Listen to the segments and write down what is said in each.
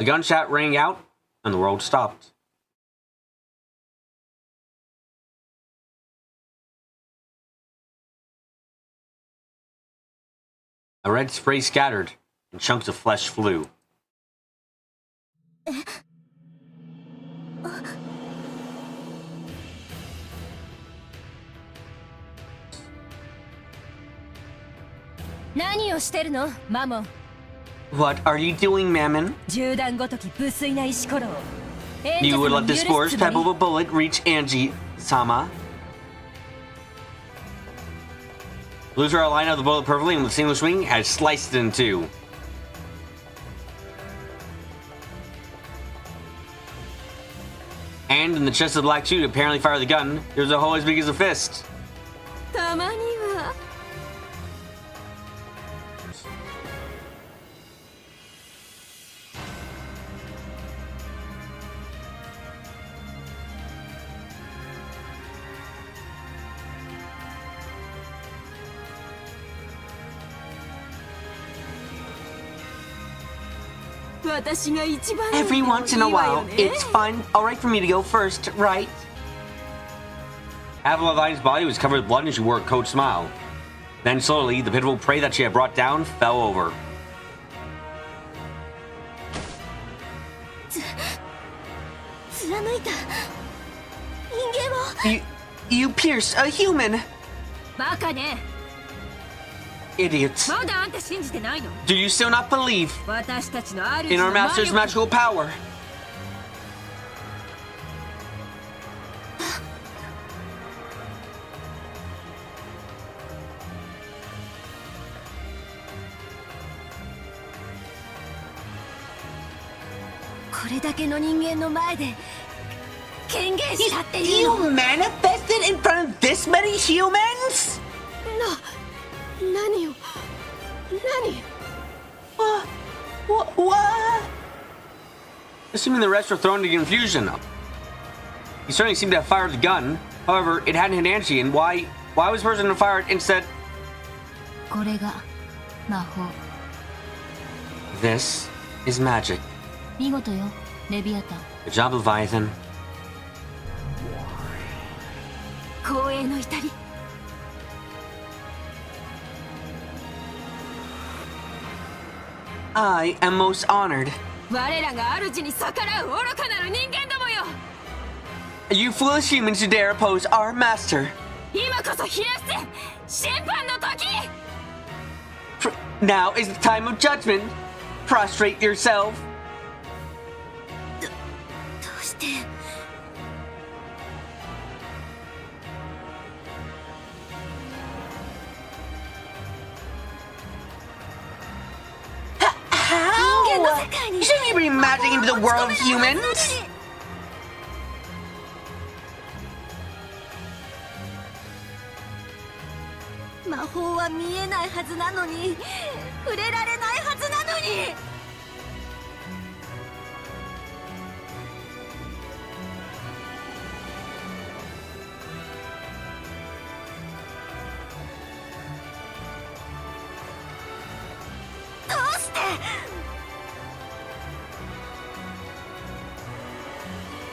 A gunshot rang out, and the world stopped. A red spray scattered, and chunks of flesh flew. What are you doing, Mammon? You would let the spores pebble of a bullet reach Angie-sama? Loser aligned out the bullet perfectly, and with a single swing had sliced it in two. And in the chest of the black suit, apparently fired the gun, there was a hole as big as a fist. Every once in a while, it's fun. Alright for me to go first, right? Aveline's body was covered with blood and she wore a cold smile. Then slowly, the pitiful prey that she had brought down fell over. You pierced a human! Idiots. Do you still not believe in our master's magical power? You manifested in front of this many humans? What? Assuming the rest were thrown into confusion. He certainly seemed to have fired the gun. However, it hadn't hit Angie, and why was the person to fire it instead? This is magic. Good job, Leviathan. I am most honored. You foolish humans who dare oppose our master. Now is the time of judgment. Prostrate yourself. Shouldn't you bring magic into the world of humans?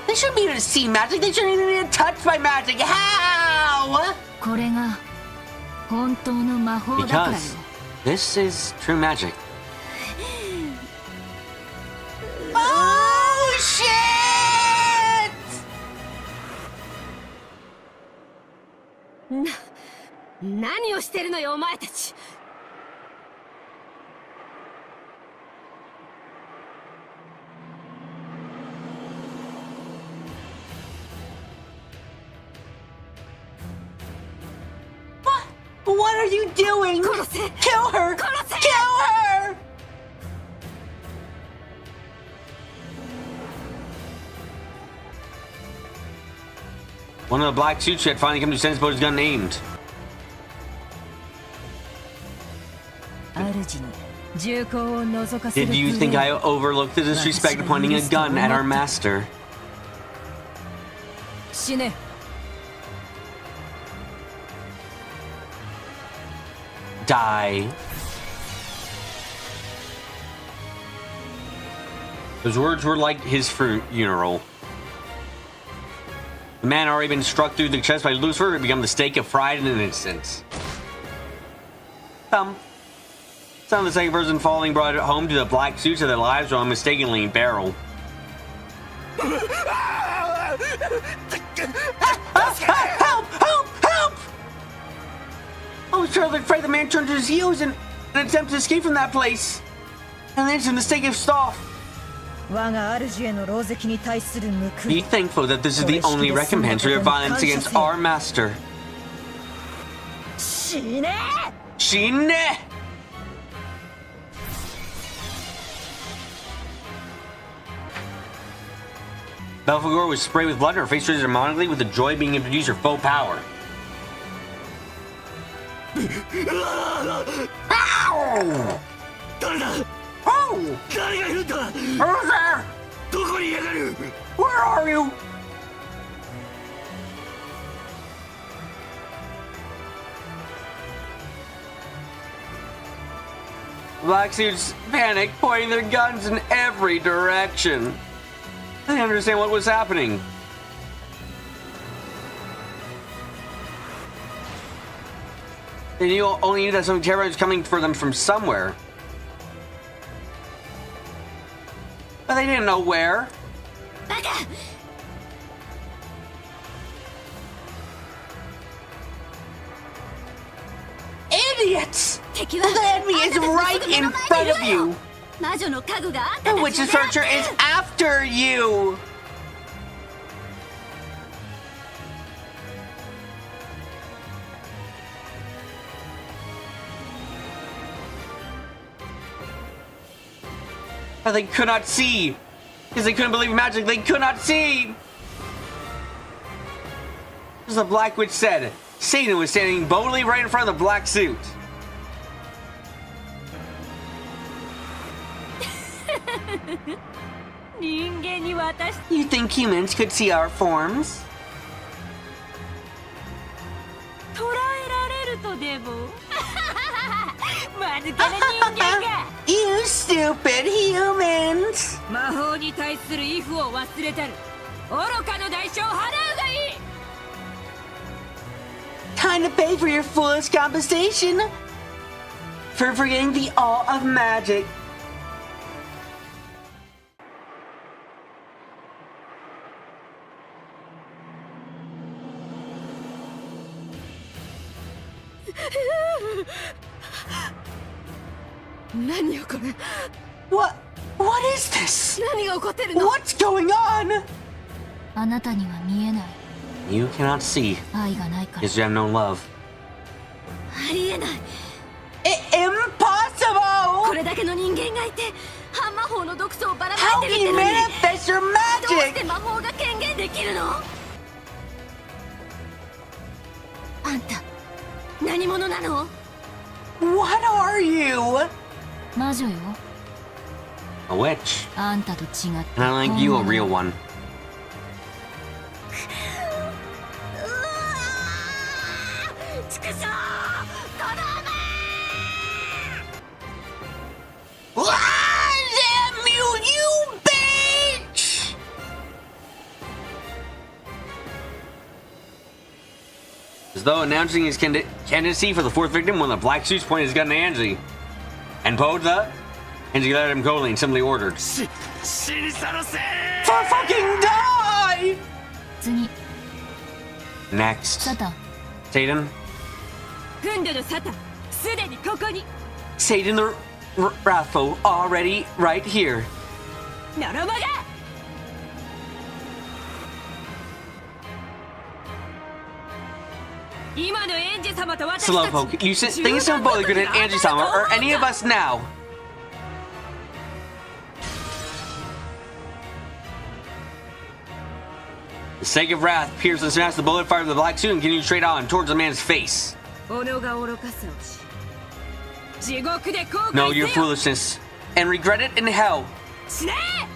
They shouldn't be able to see magic. They shouldn't even be touched by magic. How? Because this is true magic. Oh, shit! What are you doing? Kill her! Kill her! One of the black suits had finally come to sense about his gun aimed. Did you think I overlooked the disrespect of pointing a gun at our master? Die. Those words were like his funeral. The man already been struck through the chest by Lucifer had become the stake of pride and innocence. Sound of the second person falling brought it home to the black suits of their lives while mistakenly in barrel. Help! Help! Help! I was terribly afraid the man turned to his heels in an attempt to escape from that place. And then to mistake of Stoff. Be thankful that this is the only recompense for your violence against our master. Shine! Belphegor was sprayed with blood and her face twisted demonically with the joy of being introduced her full power. Ow! Oh! Who's there? Where are you? Black suits panic, pointing their guns in every direction. I didn't understand what was happening. They only knew that something terrible was coming for them from somewhere. But they didn't know where. Idiots! The enemy is right in front of you! The witch's furniture is after you! But they could not see! Because they couldn't believe magic, they could not see! As the Black Witch said, Satan was standing boldly right in front of the black suit. You think humans could see our forms? You stupid humans! Time to pay for your foolish compensation for forgetting the awe of magic. What is this? What's going on? You cannot see because you have no love. Impossible! How can you manifest your magic? What are you? A witch. And unlike you, a real one. Damn you, you bitch! As though announcing his candidacy for the fourth victim, one of the black suits pointed his gun to Angie. And Podla, Angie let him coldly and simply ordered, For fucking die! Next. Satan. Satan the Wrathful already right here. Slowpoke, you think it's so both good at Angie-sama or any of us now? The stake of wrath pierced and smashed the bullet, fired the black suit, and continued straight on towards the man's face. Know your foolishness and regret it in hell. Shine!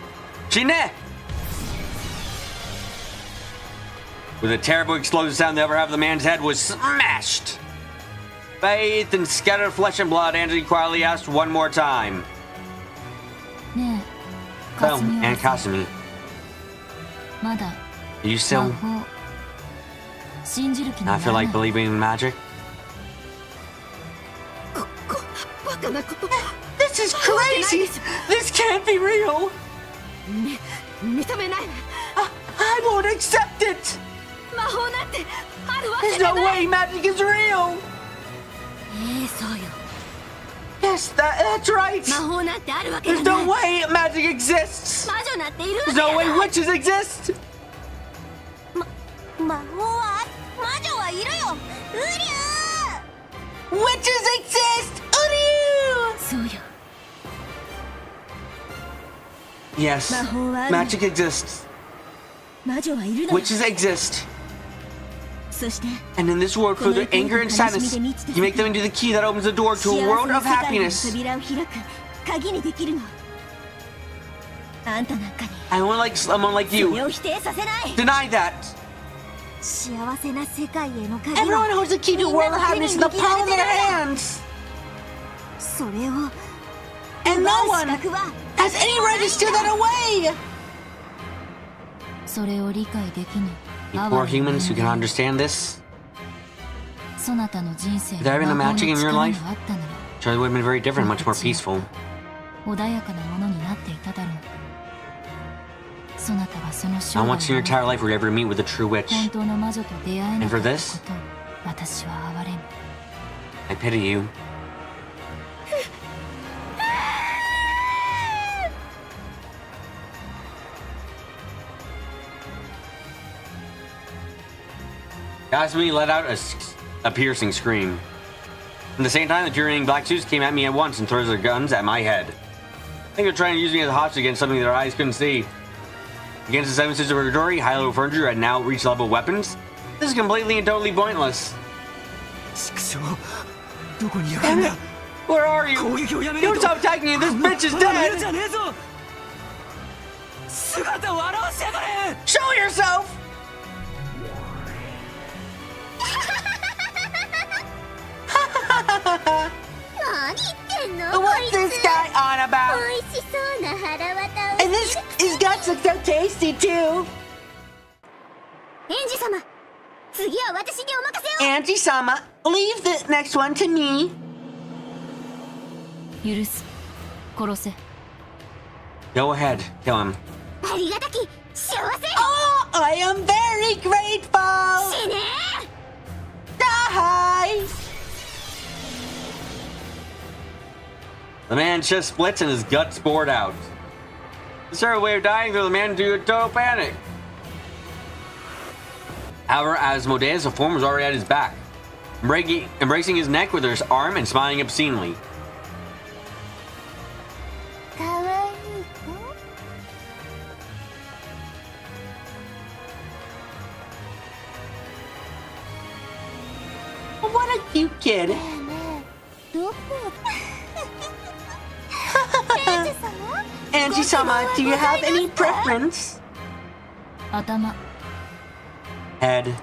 With a terrible explosive sound, the upper half of the man's head was smashed. Bathed in scattered flesh and blood, Angie quietly asked one more time. Well, and Kasumi. Do you still not feel like believing in magic? This is crazy! This can't be real! I won't accept it! There's no way magic is real! Yes, that's right! There's no way magic exists! There's no way witches exist! Witches exist! Uryu! Yes, magic exists. Witches exist. And in this world filled with anger and sadness, you make them into the key that opens the door to a world of happiness. I want like someone like you. Deny that. Everyone holds the key to a world of happiness in the palm of their hands. And no one has any right to steal that away. You poor humans who can understand this. If there had been a magic in your life, Charlie would have been very different, much more peaceful. Not once in your entire life would you ever meet with a true witch. And for this, I pity you. Kasumi let out a piercing scream. At the same time, the Tyranning black suits came at me at once and threw their guns at my head. I think they're trying to use me as a hostage against something their eyes couldn't see. Against the Seven Sisters of Purgatory, high-level furniture had now reached level weapons. This is completely and totally pointless. Damn it! Where are you? Don't stop attacking me! This bitch is dead! Show yourself! What's this guy on about? And this his guts look so tasty too. Angie-sama, leave the next one to me. Go ahead, kill him. Oh, I am very grateful. Die! The man's chest splits and his guts poured out. This terrible way of dying threw the man into a total panic. However, as Modea's form was already at his back, embracing his neck with her arm and smiling obscenely. What a cute kid. Angie-sama, do you have any preference? Head.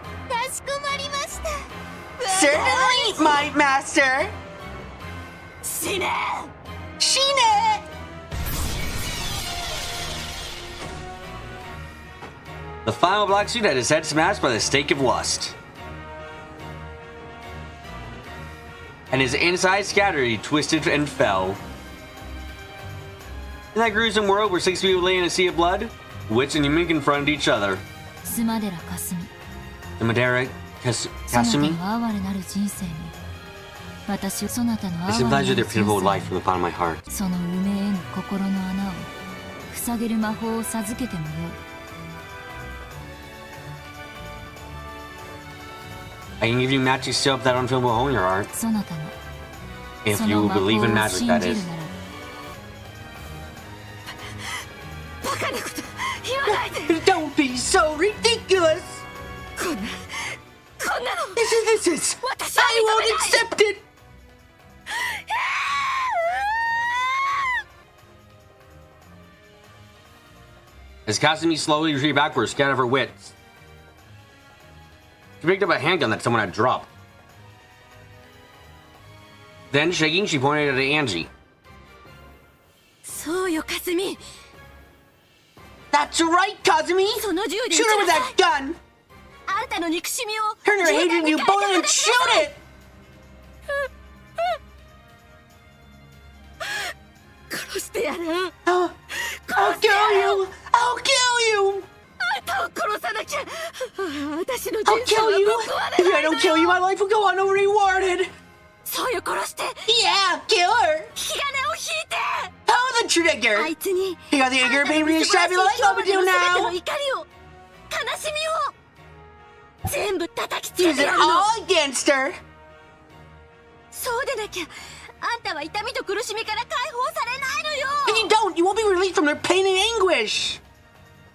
Certainly, my master. Shine! The final black suit had his head smashed by the stake of lust. And his inside scattered, he twisted and fell. In that gruesome world where 6 people lay in a sea of blood, witch and human confronted each other. The Madeira Kasumi? I sympathize with their pitiful life from the bottom of my heart. I can give you magic to up that unfillable hole in your heart. If you believe in magic, that is. Don't be so ridiculous! This is... I won't accept it! As Kasumi slowly retreated backwards, scared of her wits, she picked up a handgun that someone had dropped. Then, shaking, she pointed it at Angie. That's right, Kazumi! その銃で Shoot her with that gun! あんたの憎しみを Turn your hate into bullet and shoot it! 殺してやる I'll kill you! I'll kill you! あんたを殺さなきゃ私の I'll 人生 kill は you! 報わ If れな I いん don't だ kill you, よ my life will go on unrewarded! そうよ殺して Yeah, kill her! 引き金を引いて Pull the あ trigger! いつに You got the anger, あんたの baby, 素晴らし stab い your life 今 up 日 and ま do での全ての now! 怒りを悲しみを全部叩きつけ Use て it やるの all against her! そうでなきゃあんたは痛みと苦しみから解放されないのよ If you don't, you won't be released from their pain and anguish!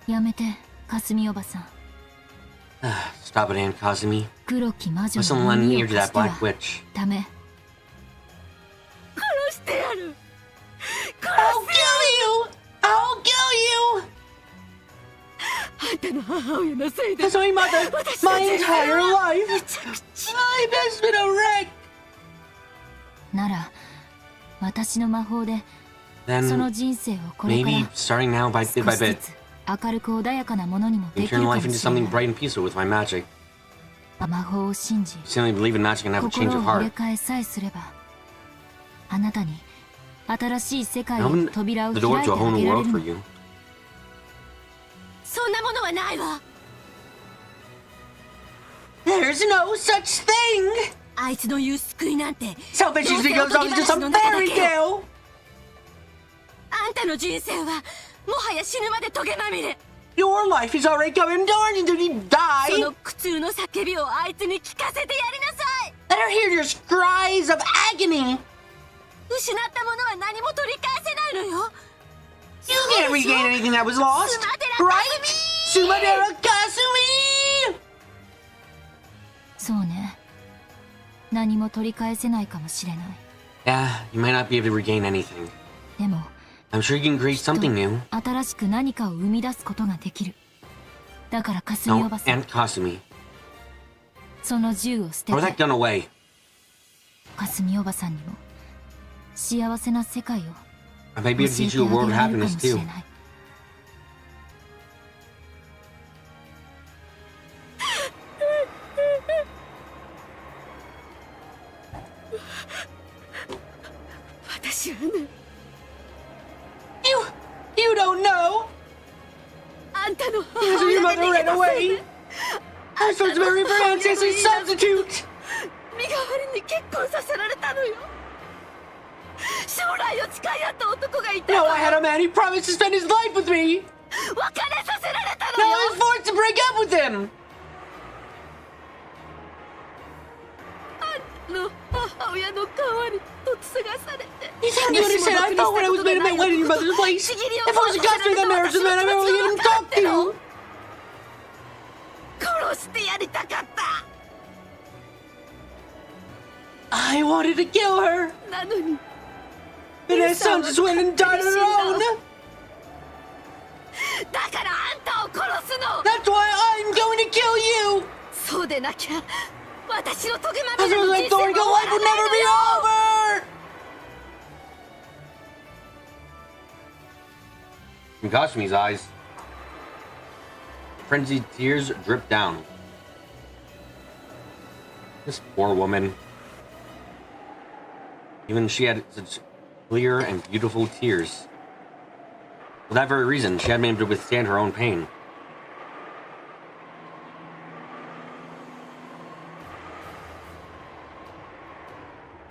やめて、かすみおばさん。 Stop it, Aunt Kazumi. 黒き魔女 Listen の lend 耳 ear を to 貸 that しては black witch. ダメ。殺してやる I'll kill you! I'll kill you! あんたの母親のせいで That's my mother, 私の my 人生 entire は life! めちゃくちゃ Life has been a wreck! なら、私の魔法で、その Then 人生をこれから maybe starting now by bit 少 by しず bit, つ明るく穏やかなものにもで you きる turn かも life し into れ something ない。 bright and peaceful with my magic. 魔法を信じ、 You simply believe in magic and have a 心 change を of 入れ heart. 替えさえすれば、あなたに新しい世界へ Open 扉を the 開 door いて to あ a whole げ new られ world る for の。 you. そんなものはないわ There's no such thing! あいつの言う救いなんて Selfish is because it's just some fairy tale! あんたの人生はもはや死ぬまでトゲまみれ Your life is already coming down until you そ die! の苦痛の叫びをあいつに聞かせてやりなさい Let her hear your cries of agony! 失ったものは何も取り返せないのよ You can't regain anything that was lost! Right? Sumadera Kasumi! そうね。何も取り返せないかもしれない。 Yeah, you might not be able to regain anything. でも、 I'm sure you can create something new. 新しく何かを生み出すことができる。だからかすみ No, おばさん、 Aunt Kasumi. その銃を捨て Throw that て、 gun away. かすみおばさんにも幸せな世界を I might be 教 able to え teach て you あ a げ world of られるかも happiness しれ too. ない。私はね You don't know! あんたの Because 母 your 親が mother 逃げ ran たせい away! で I was married for ancestry substitute! 身代わりに結婚させられたのよ将来を誓い合った男がいた Now の I had a man who promised to spend his life with me! 別れさせられた Now のよ I was forced to break up with him! の母親の代わりと継がされて You think you understand? I thought when I was made a man went in your mother's place. If I was a guy through the marriage of the man I never even talked to! 殺してやりたかった I wanted to kill her! なのに And his son just went and died on their own! だからあんたを殺すの That's why I'm going to kill you! そうでなきゃ私のトゲま As みれ long の as 人 I'm 生 going も to 終 go, わ life ら will ない never の be よ over! From Kasumi's eyes, frenzied tears dripped down. This poor woman. Even she had such clear and beautiful tears. For that very reason, she hadn't been able to withstand her own pain.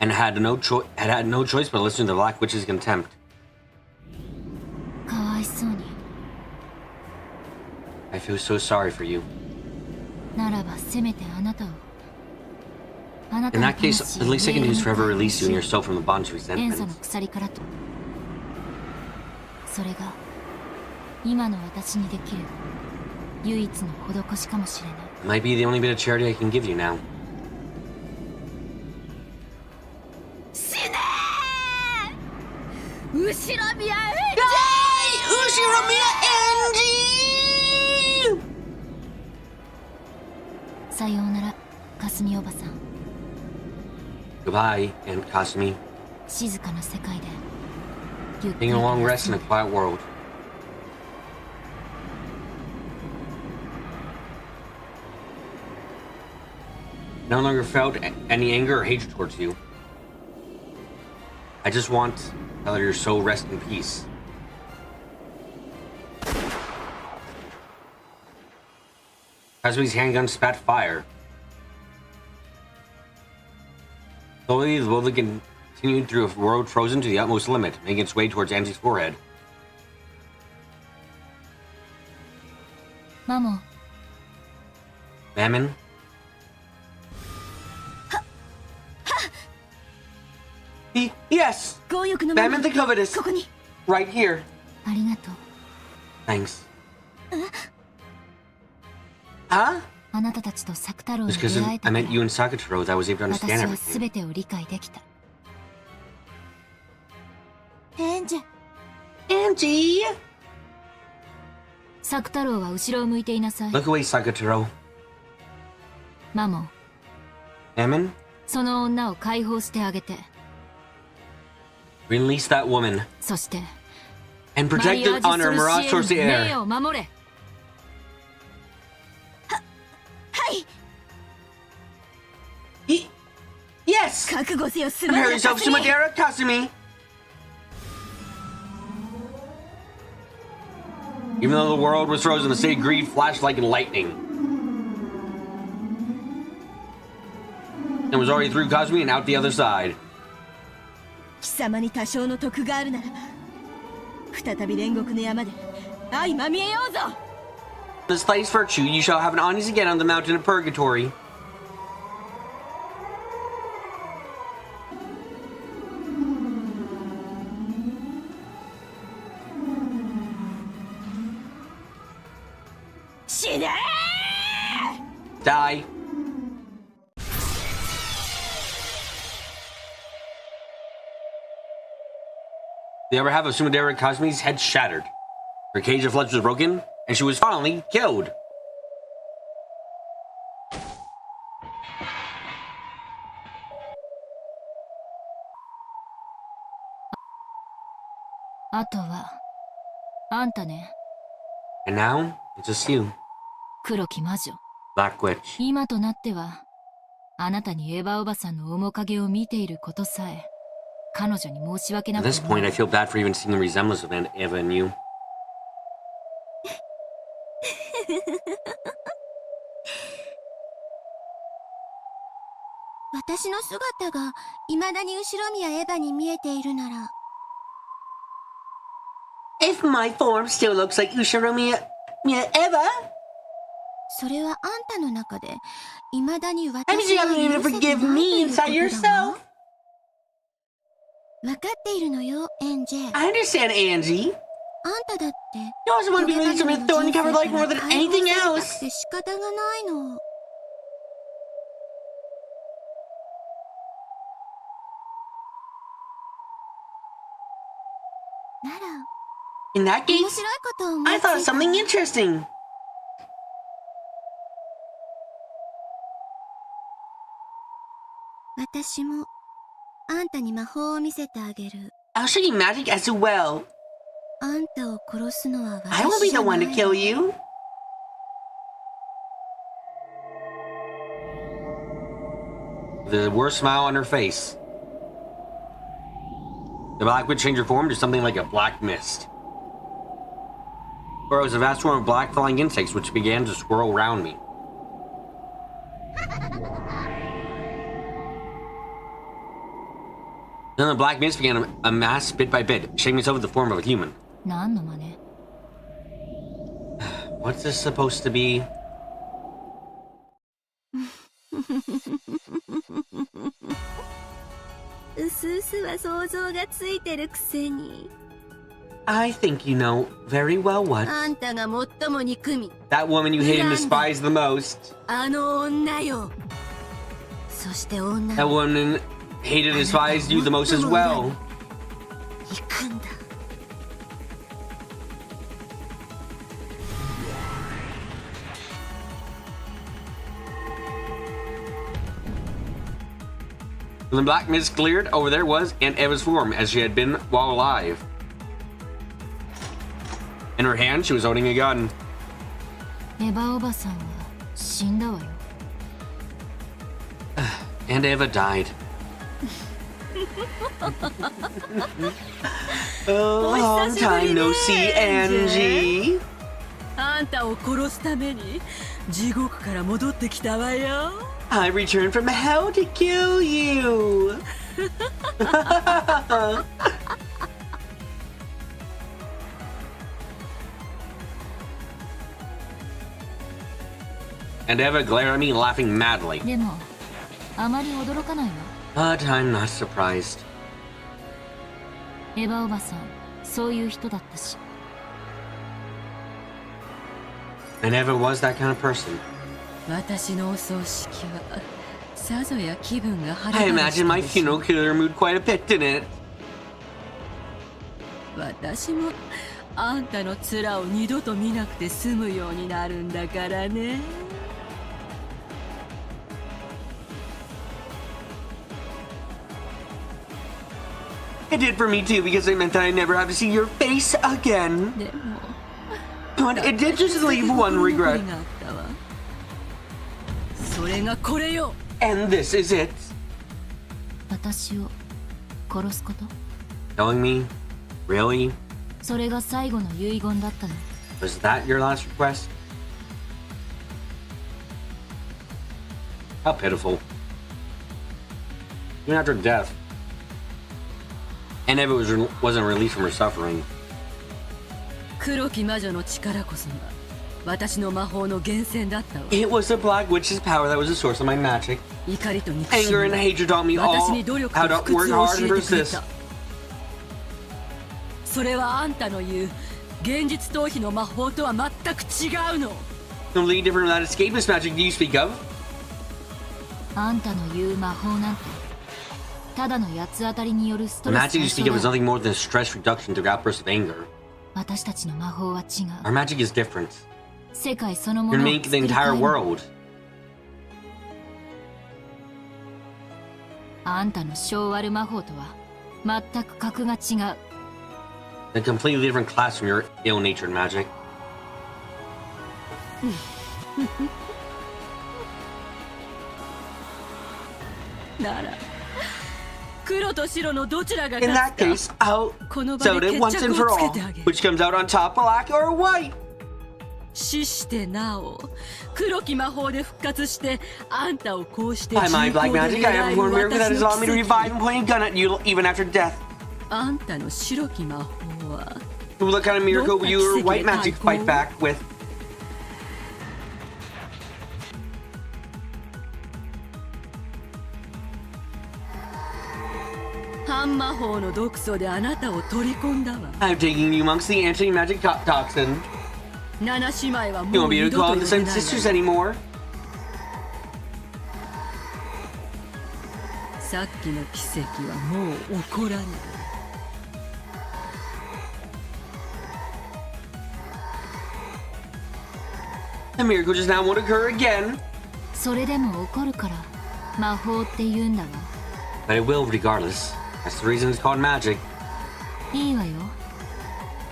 And had no choice but to listen to the Black Witch's contempt. かわいそうに。 I feel so sorry for you. ならばせめてあなたを。あなた In の that case, 魂 at を least I can 永遠 use に forever 解放 release し you and yourself from the bonds of 塩素の resentment. 鎖からと。それが今の私にできる唯一の施しかもしれない。 It might be the only bit of charity I can give you now. 死ねー後ろ宮エン Ushiromiya Enji! さようなら、かすみおばさん。 Goodbye, Aunt Kasumi. 静かな世界でゆっく Taking り a と long 休 rest in ん a で。 quiet world. no longer felt any anger or hatred towards you. I just want to let your soul rest in peace. Kasumi's handgun spat fire. Slowly, the bullet continued through a road frozen to the utmost limit, making its way towards Anzi's forehead. Mamo. Mammon? Yes! Mammon the Covetous! Right here. ありがとう。 Thanks. Huh? あなたたちと作太郎に Just 出 because 会え I たか met ら you and Sakataro that I was able to 私 understand は everything. 全てを理解できた。エンジェ Angie! 作太郎は後ろを向いていなさい。 Look away, Sakataro. マモ、 Mammon? その女を解放してあげて。 Release that woman. そして And マ protect リ the アージ honor of ソル Mirage シエ Source ル the の名 Air. 誉を守れ。はい Yes! 覚悟せよスマ Prepare リア yourself, カスミ Sumadera Kasumi! Even though the world was frozen, the city greed flashed like lightning. It was already through Kasumi and out the other side. 貴様に多少の得があるならば再び煉獄の山で相まみえようぞ This place virtue, you shall have an audience again on the mountain of purgatory. Die. The upper half of Sumadera Kasumi's head shattered. Her cage of flesh was broken, and she was finally killed. And now, it's just you, 黒き魔女。 Black Witch. 今となってはあなたにエヴァおばさんの面影を見ていることさえ彼女に申し訳な At く this point, I feel bad for even seeing the resemblance of Eva and you. 私の姿が未だに後ろ宮エヴァに見えているなら If my form still looks like Ushiromiya Eva, それはあんたの中で未だに I 私 mean, you を haven't 許 even せて forgive ない me という inside ことだわ yourself. 分かっているのよエンジェ I understand, Angie. あんただって You also want to be released from your thorn-covered life more than anything else. 仕方がないの なら In that 面 case, 白いことを思 I いつい thought of た something interesting. 私もあんたに魔法を見せてあげる I'll show you magic as well. あんたを殺すのは I won't 私 be じ the ゃな one い to kill you. The worst smile on her face. The Black Witch changed her form to something like a black mist. Or it was a vast swarm of black flying insects which began to swirl around me. Then the black mist began to amass bit by bit, shaping itself in the form of a human. 何の真似？ What's this supposed to be? うすうすは想像がついてるくせに I think you know very well what. あんたが最も憎み That woman you hate and despise the most. あの女よそして女 That を woman hated and despised you the most as well. 行くんだ When the black mist cleared, over there was Aunt Eva's form as she had been while alive. In her hand, she was holding a gun. エヴァおばさんは死んだわよ。And Eva died. Oh, long time no see, Angie. あんたを殺すために地獄から戻ってきたわよ。 I returned from hell to kill you. And Eva glared at me, laughing madly. でもあまり驚かないわ。 But I'm not surprised. エヴァおばさんそういう人だったし。 And Eva was that kind of person. 私のお葬式はさぞや気分が晴 I れた imagine my funeral killed her mood quite a bit, didn't it? 私もあんたの面を二度と見なくて済むようになるんだからね。 It did for me too, because it meant that I'd never have to see your face again. でも But it did just leave one regret. それがこれよ。 And this is it. 私を殺すこと？ Telling me? Really? それが最後の遺言だったの？ Was that your last request? How pitiful. Even after death. And Eva wasn't released from her suffering. 黒き魔女の力こそが私の魔法の源泉だったわ。 It was the Black Witch's power that was the source of my magic. 怒りと憎しみ Anger and hatred taught me all 私に努力 how と to 不 work 屈を hard 教 and えてくれ persist. た。それはあんたの言う現実逃避の魔法とは全く違うの。 Completely different from that escapist magic you speak of. あんたの言う魔法なんてただの八つ当たりによるス The トレス magic you 解 speak of 消 is だ。 nothing more than stress reduction through outbursts of anger. 私たちの魔法は違う。 Our magic is different. 世界そのも You のを make 作 the り entire 変える。 world. あんたの性悪魔法とは全く格が違う。 A completely different class from your ill-natured magic. なら黒と白のどちらが In 勝 that つ case, か I'll この場で soda 決 once and 着 for をつけ all. てあげる。 Which comes out on top, black or white? 死してなお黒き魔法で復活してあんたをこうして By 重 my 厚 black で magic, I 狙 have える one miracle that 私 has の allowed me to 奇 revive 跡。 and point a gun at you even after death. あんたの白き魔法は What kind of miracle will your Don't white magic fight go. back with? 半魔法の毒素であなたを取り込んだわ。 I'm taking you amongst the anti-magic toxin. 七姉妹は You も won't う be 二 able 度 to と call 呼べ them ない sisters わ。 anymore. さっきの奇跡はもう起こらない。 The miracle just now won't occur again. それでも起こるから魔法って言うんだわ。 But it will regardless. That's the reason it's called magic. いいわよ。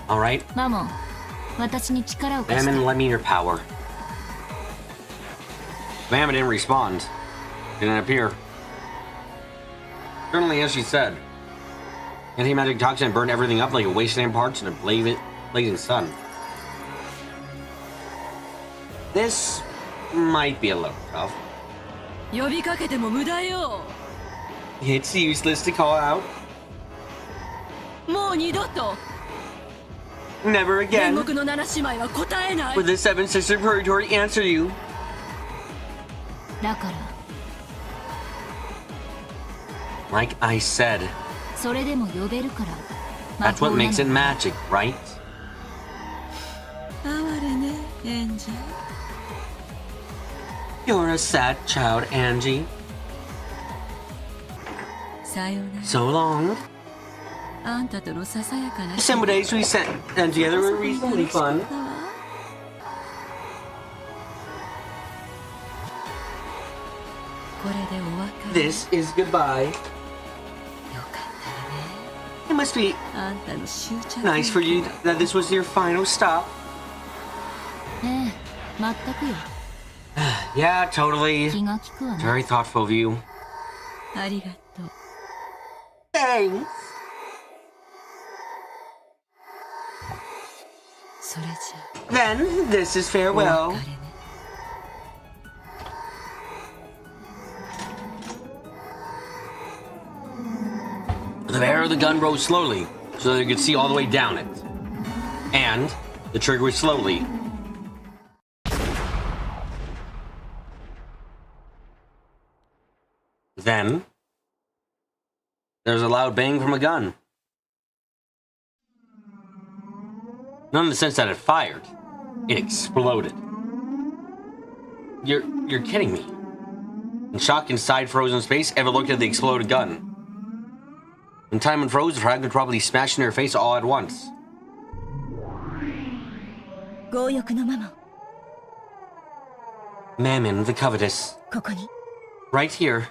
Alright? マモン、私に力を貸して Mammon, let me your power. Mammon didn't respond. Didn't appear. Certainly, as she said, anti-magic toxin burned everything up like a wasteland parts in a blazing sun. This might be a little tough. 呼びかけても無駄よ。 It's useless to call out. もう二度と Never 煉 again 獄の七姉妹は答えない。 would the Seven Sisters of Purgatory answer you. だから Like I said, それでも呼べるから魔 that's 法 what な makes it の。 magic, right? 哀れね、エンジェル。 You're a sad child, Angie. さよなら。 So long. あんたとのささやかな The simple days we spent together were reasonably fun. これでお別れ。 This is goodbye. よかったね。 It must be あんたの終着 nice for you that this was your final stop. ええ、全くよ。 Yeah, totally. 気が利くわね。 Very thoughtful of you. ありがとう。 Thanks. それじゃ Then, this is お farewell. 別れね。 The barrel of the gun rose slowly, so that you could see all the way down it. And the trigger was slowly. Then, there was a loud bang from a gun. Not in the sense that it fired. It exploded. You're kidding me. In shock inside frozen space, Eva looked at the exploded gun. When time unfroze, the fragment probably smashed in her face all at once. 強欲のママ Mammon the covetous. ここに Right here.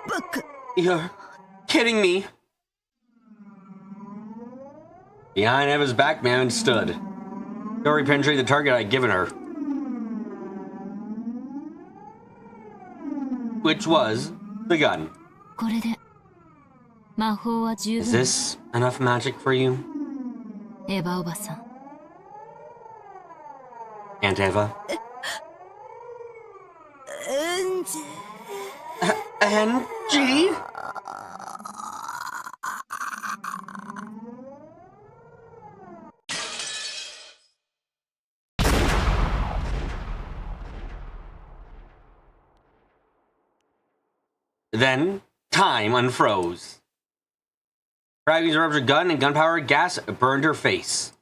バック You're kidding me. Behind Eva's back, Mammon stood. Dory penetrated the target I'd given her. Which was the gun. これで魔法は十 Is 分。 this enough magic for you, エヴァおばさん。 Aunt Eva? うんじ Angie? Then, time unfroze. Fragments of ruptured gun and gunpowder gas burned her face.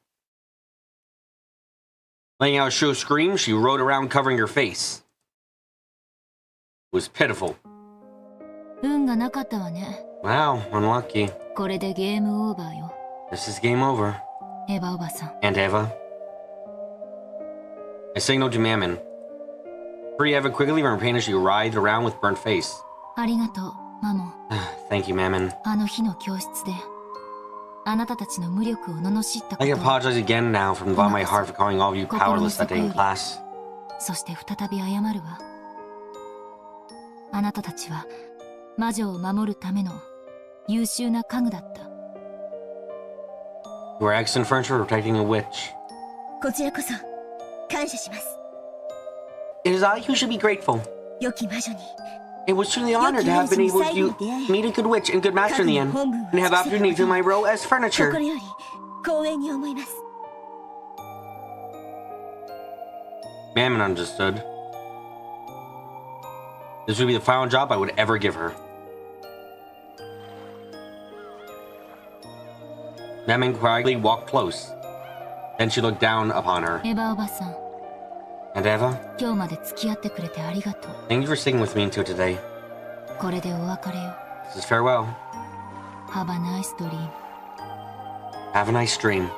Letting out a shrill scream, she rode around covering her face. It was pitiful. 運がなかったわね。 Wow, unlucky. これでゲームオーバーよ。 This is game over. エヴァおばさん。 Aunt Eva. I signaled to Mammon. Free Eva quickly from her pain as she writhed around with burnt face. ありがとう、マモン。 Thank you, Mammon. あの日の教室で、あなたたちの無力を罵ったこ I と can を、 apologize again now from the bottom of my heart for calling all of you powerless that day in class. そして再び謝るわ。あなたたちは魔女を守るための優秀な家具だった。 You are excellent furniture for protecting a witch. こちらこそ感謝します。 It is I who should be grateful. 良き魔女に It was truly an honor to have been able to meet a good witch and good master in the end, and have opportunity to my role as 心 furniture. より光栄に思います。 Mammon understood. This would be the final job I would ever give her. Mammon quietly walked close. Then she looked down upon her. エヴァおばさん、 And Eva, 今日まで付き合ってくれてありがとう。 thank you for sticking with me until today. これでお別れよ。 This is farewell. Have a nice dream. Have a nice dream.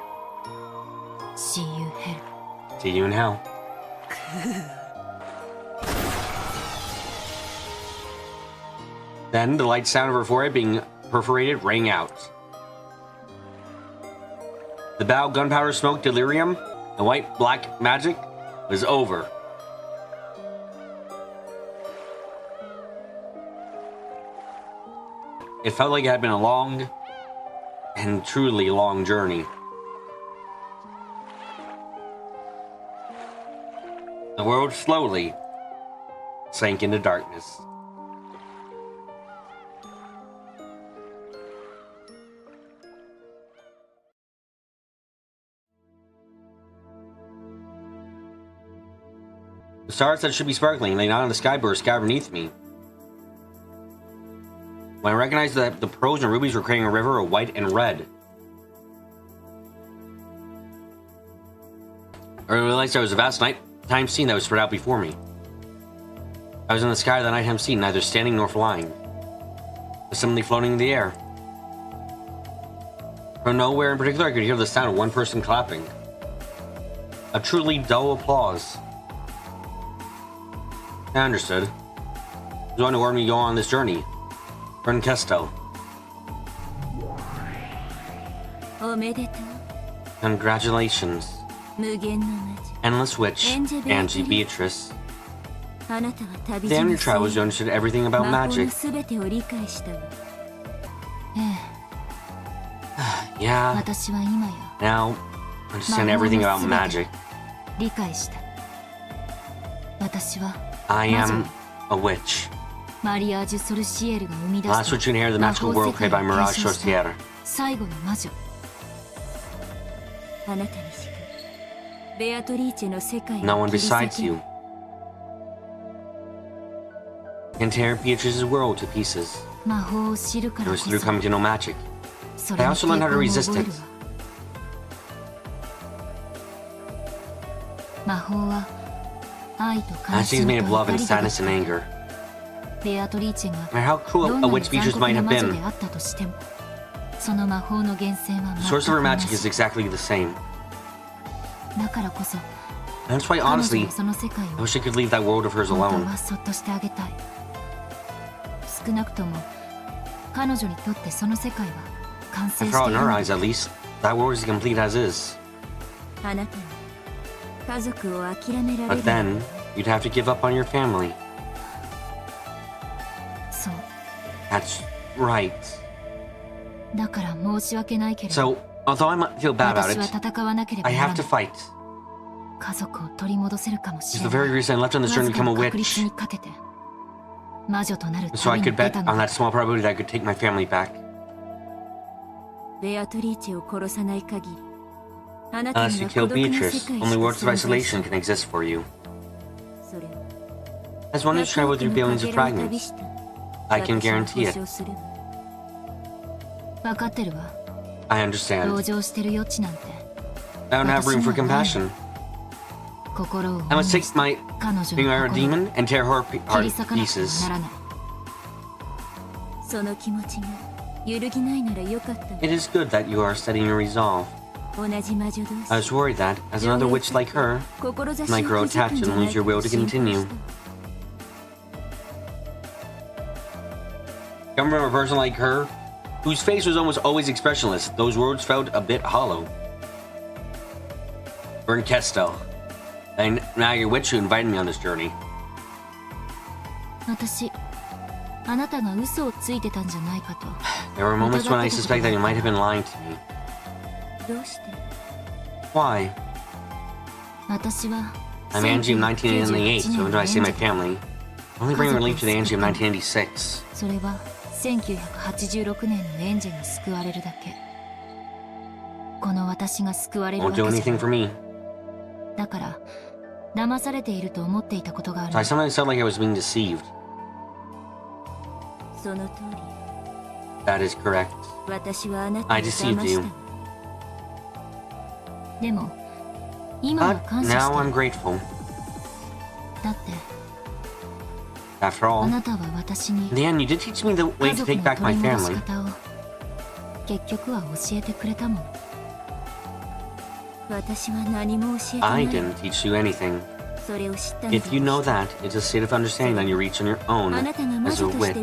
See you hell. See you in hell. Then the light sound of her forehead being perforated rang out. The bow gunpowder smoke delirium and white black magic was over. It felt like it had been a long and truly long journey. The world slowly sank into darkness. The stars that should be sparkling lay not in the sky but were scattered beneath me. When I recognized that the pearls and rubies were creating a river of white and red, I realized there was a vast nighttime scene that was spread out before me. I was in the sky of the nighttime scene, neither standing nor flying, but simply floating in the air. From nowhere in particular, I could hear the sound of one person clapping. A truly dull applause. I understood. He was one who ordered me to go on this journey. Friend Kesto. おめでとう。 Congratulations. 無限の魔女。 Endless Witch, Angie Angie Beatrice. Beatrice. Damn your travels, you understood everything about magic. Yeah, now understand everything about magic. I am a witch. The last witch to inherit the magical world created by Mirage Sorcière. No one besides you can tear Beatrice's world to pieces. It was through coming to know magic. I also learned how to resist it. Magic is made of love and sadness and anger. No matter how cruel a witch Beatrice might have been, the source of her magic is exactly the same. That's why, honestly, I wish I could leave that world of hers alone. After all, in her eyes at least, that world is complete as is. But then, you'd have to give up on your family. That's right. So, although I might feel bad about it, I have to fight. It's the very reason I left on this journey to become a witch. So I could bet on that small probability that I could take my family back. Unless you kill Beatrice, only worlds of isolation can exist for you. As one who's traveled through billions of fragments, I can guarantee it. I understand. I don't have room for compassion. I must take my finger demon and tear her apart in pieces. It is good that you are studying your resolve. I was worried that, as another witch like her, you might grow attached and lose your will to continue. Coming from a person like her, whose face was almost always expressionless, those words felt a bit hollow. Burn Kestel. And now you're a witch who invited me on this journey. There were moments when I suspect that you might have been lying to me. Why? I'm Angie of 1998, so when do I say my family? I only bring relief to the Angie of 1986. Won't do anything for me. So I sometimes felt like I was being deceived. That is correct. I deceived you. But now I'm grateful. After all, in the end, you did teach me the way to take back my family. I didn't teach you anything. If you know that, it's a state of understanding that you reach on your own as a witch.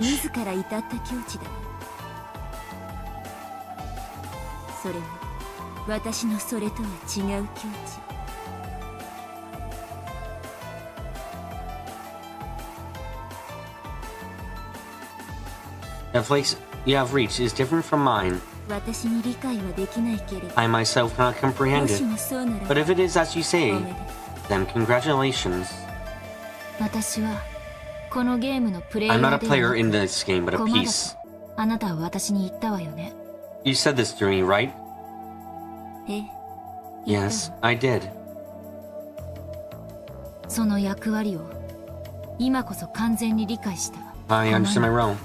The place you have reached is different from mine. I myself cannot comprehend it, but if it is as you say, then congratulations. I'm not a player in this game, but a piece. You said this to me, right? Yes, I did. I understand my role.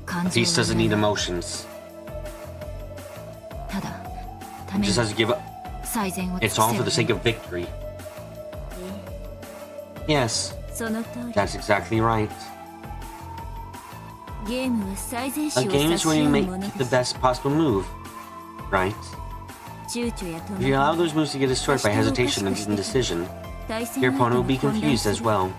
A piece doesn't need emotions. It just has to give up. It's all for the sake of victory. Yes, that's exactly right. A game is when you make the best possible move, right? If you allow those moves to get destroyed by hesitation and indecision, your opponent will be confused as well.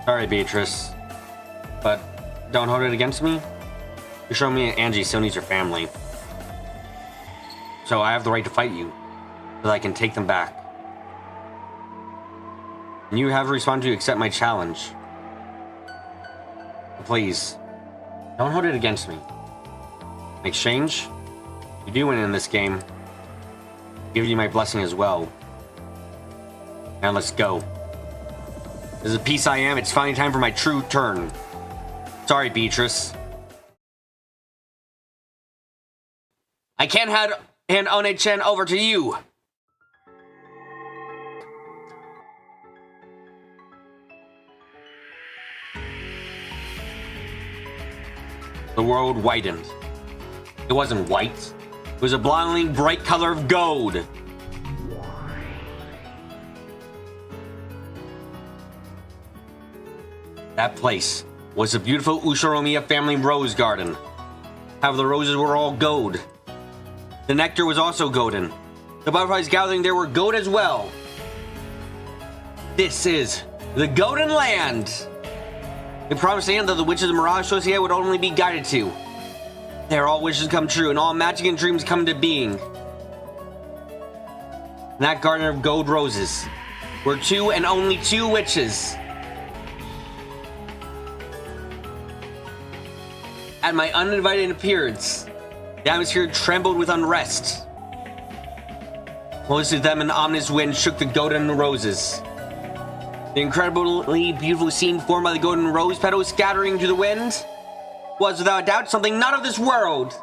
Sorry, Beatrice, but don't hold it against me. Ushiromia and Angie still needs your family. So I have the right to fight you, so that I can take them back. And you have responded to accept my challenge. Please, don't hold it against me. In exchange, you do win in this game. I give you my blessing as well. Now let's go. As a piece I am, it's finally time for my true turn. Sorry, Beatrice. I can't hand One-chan over to you. The world whitened. It wasn't white. It was a blindingly bright color of gold. That place was the beautiful Ushiromia family rose garden. However, the roses were all gold. The nectar was also golden. The butterflies gathering there were gold as well. This is the Golden Land. The promised land that the witches of Mirage Associate would only be guided to. There all wishes come true and all magic and dreams come into being. In that garden of gold roses were two and only two witches. At my uninvited appearance, the atmosphere trembled with unrest. Close to them, an ominous wind shook the golden roses. The incredibly beautiful scene formed by the golden rose petals scattering to the wind was without doubt something not of this world.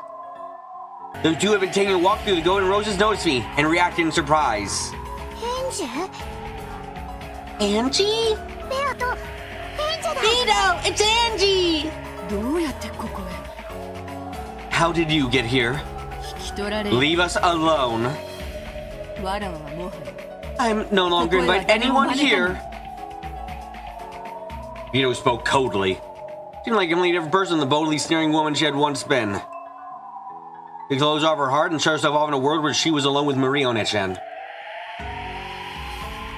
Those two who had been taking a walk through the golden roses noticed me and reacted in surprise. Angie? Vito, it's Angie! How did you get here? Leave us alone. I'm no longer invite anyone here. Vito spoke coldly. Seemed like a completely different person than the boldly sneering woman she had once been. She closed off her heart and shut herself off in a world where she was alone with Marie One-chan.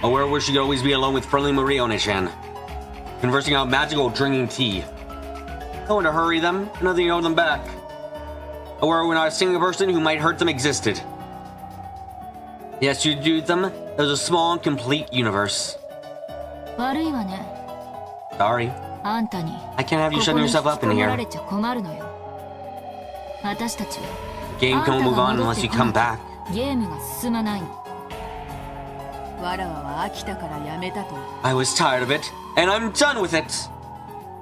A world where she could always be alone with friendly Marie One-chan, conversing about magical drinking tea. No one to hurry them, nothing to hold them back. A world where not a single person who might hurt them existed. Yes, to do them, there was a small and complete universe. Sorry. I can't have you shutting yourself up in here. The game can't move on unless you come back. I was tired of it, and I'm done with it.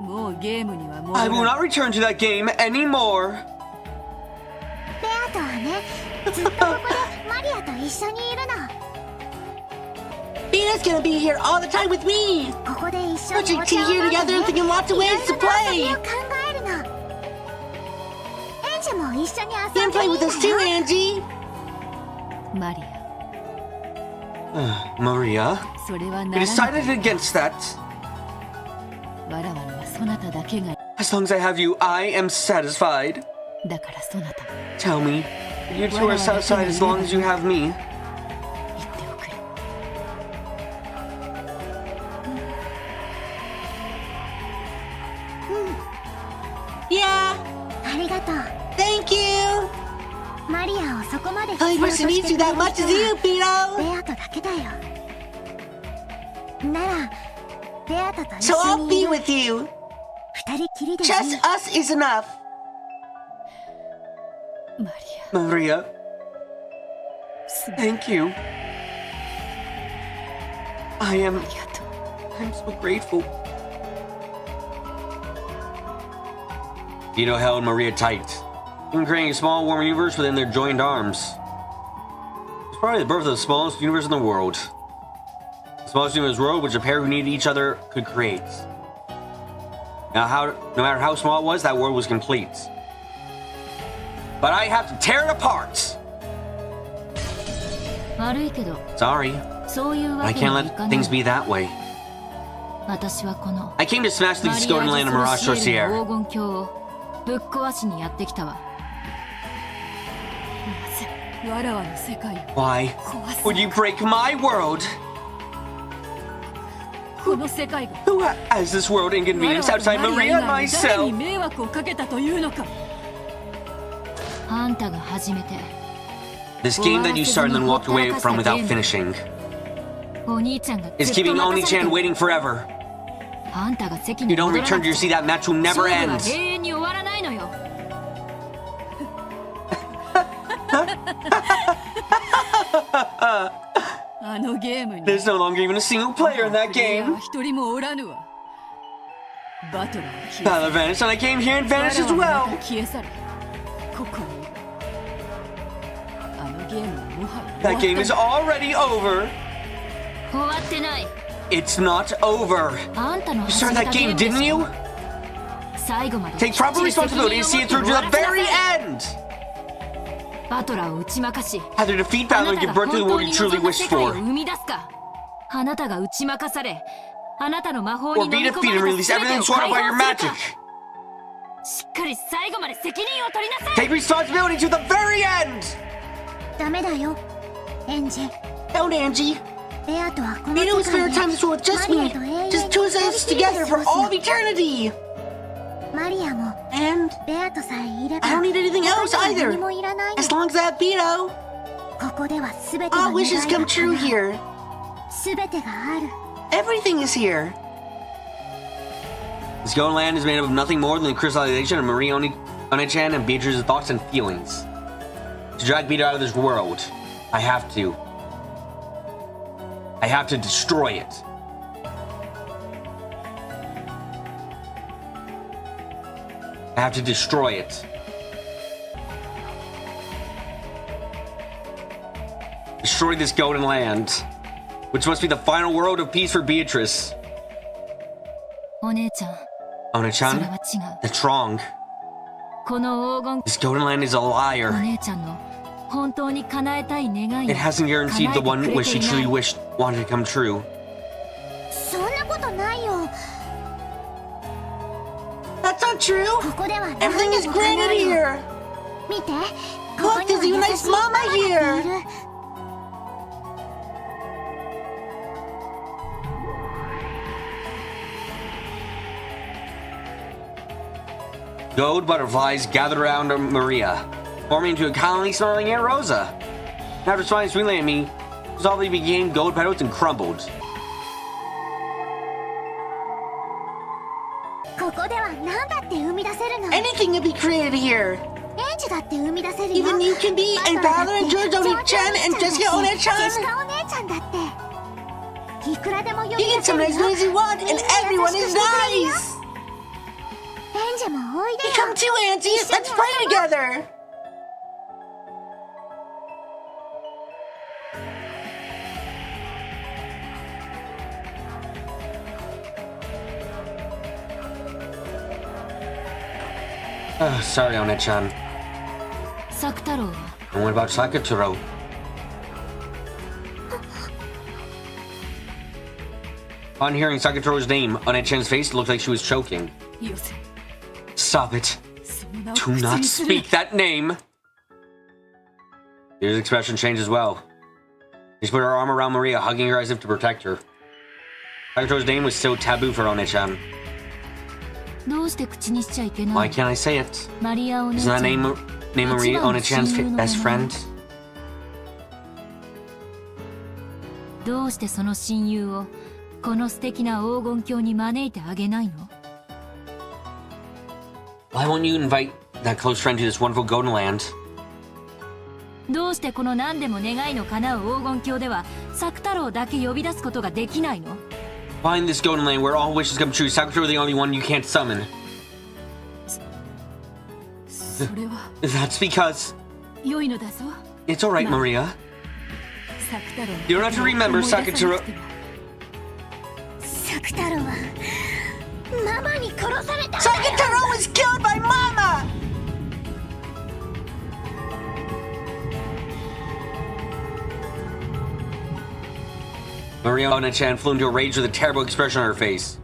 I will not return to that game anymore. Vito's gonna be here all the time with me. Watching tea here together and thinking lots of ways to play. You can play with us too, Angie. Maria? We decided against that. As long as I have you, I am satisfied. Tell me, you two are satisfied as long as you have me. Yeah. Thank you. I wish needs you that much as you, Vito. So I'll be with you. Just us is enough. Maria. Thank you. I'm so grateful. Vito held Maria tight, even creating a small, warm universe within their joined arms. It was probably the birth of the smallest universe in the world. The smallest universe in the world which a pair who needed each other could create. No matter how small it was, that world was complete. But I have to tear it apart! Sorry, but I can't let things be that way. I came to smash the Golden Land of Mirage Sorcière. Why would you break my world? Who has this world inconvenience outside Maria and myself? This game that you started and then walked away from without finishing is keeping Oni-chan waiting forever. You don't return to your seat, that match will never end. There's no longer even a single player in that game. Battle vanished and I came here and vanished as well. That game is already over. It's not over. You started that game, didn't you? Take proper responsibility and see it through to the very end. Either defeat Battler and give birth to the world you truly wished for, or be defeated and release everything swallowed by your magic. Take responsibility to the very end. Don't, Angie. Beato's spare time is with just me. Just two of us together for all of eternity. And I don't need anything else either. As long as I have Beato. All wishes come true here. Everything is here. This golden land is made up of nothing more than the crystallization of Marie Oni-chan and Beatrice's thoughts and feelings. To drag Beato out of this world, I have to destroy it. I have to destroy it. Destroy this golden land, which must be the final world of peace for Beatrice. Oni-chan, that's wrong. This golden land is a liar. It hasn't guaranteed the one wish she truly wanted to come true. That's not true! Everything is granted here! Look, there's even a nice mama here! Gold butterflies gathered around Maria, forming into a colony snarling Aunt Rosa. After spying sweetly at me, resolutely became gold petals and crumbled. Anything can be created here! Even you can be, and Battle and George Oni-chan and Jessica Oni-chan! You can summon as many as you want, and everyone is nice! Come too, Auntie! Let's pray together! Oh, sorry, Oni-chan. And what about Sakataro? Upon hearing Sakataro's name, Oni-chan's face looked like she was choking. Stop it. Do not speak that name! His expression changed as well. She put her arm around Maria, hugging her as if to protect her. Sakataro's name was still taboo for Oni-chan. Why can't I say it? Isn't that name Marie Oni-chan's best friend? Why won't you invite that close friend to this wonderful golden land? Find this golden land where all wishes come true. Sakura the only one you can't summon. That's because... It's alright, Maria. You don't have to remember Sakura... Sakura was killed by Mama! Maria Oni-chan flew into a rage with a terrible expression on her face.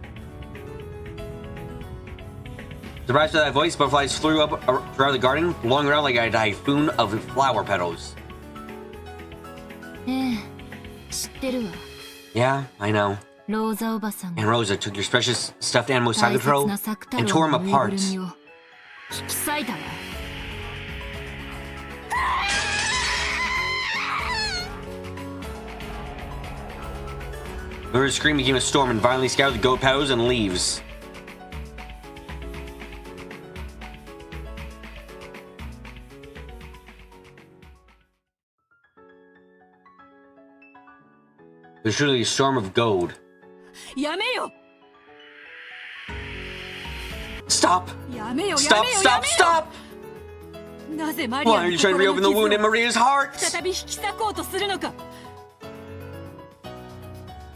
Surprised by that voice, butterflies flew up throughout the garden, blowing around like a typhoon of flower petals. Yeah, I know. And Rosa took your precious stuffed animal Sakataro and tore him apart. Her scream became a storm and violently scattered the goat petals and leaves. There's truly a storm of gold. やめよ Stop! やめよ Stop! Stop! Stop! なぜマリア Why are の you trying to 心 reopen の the 傷 wound in を Maria's heart? 再び引き裂こうとするのか。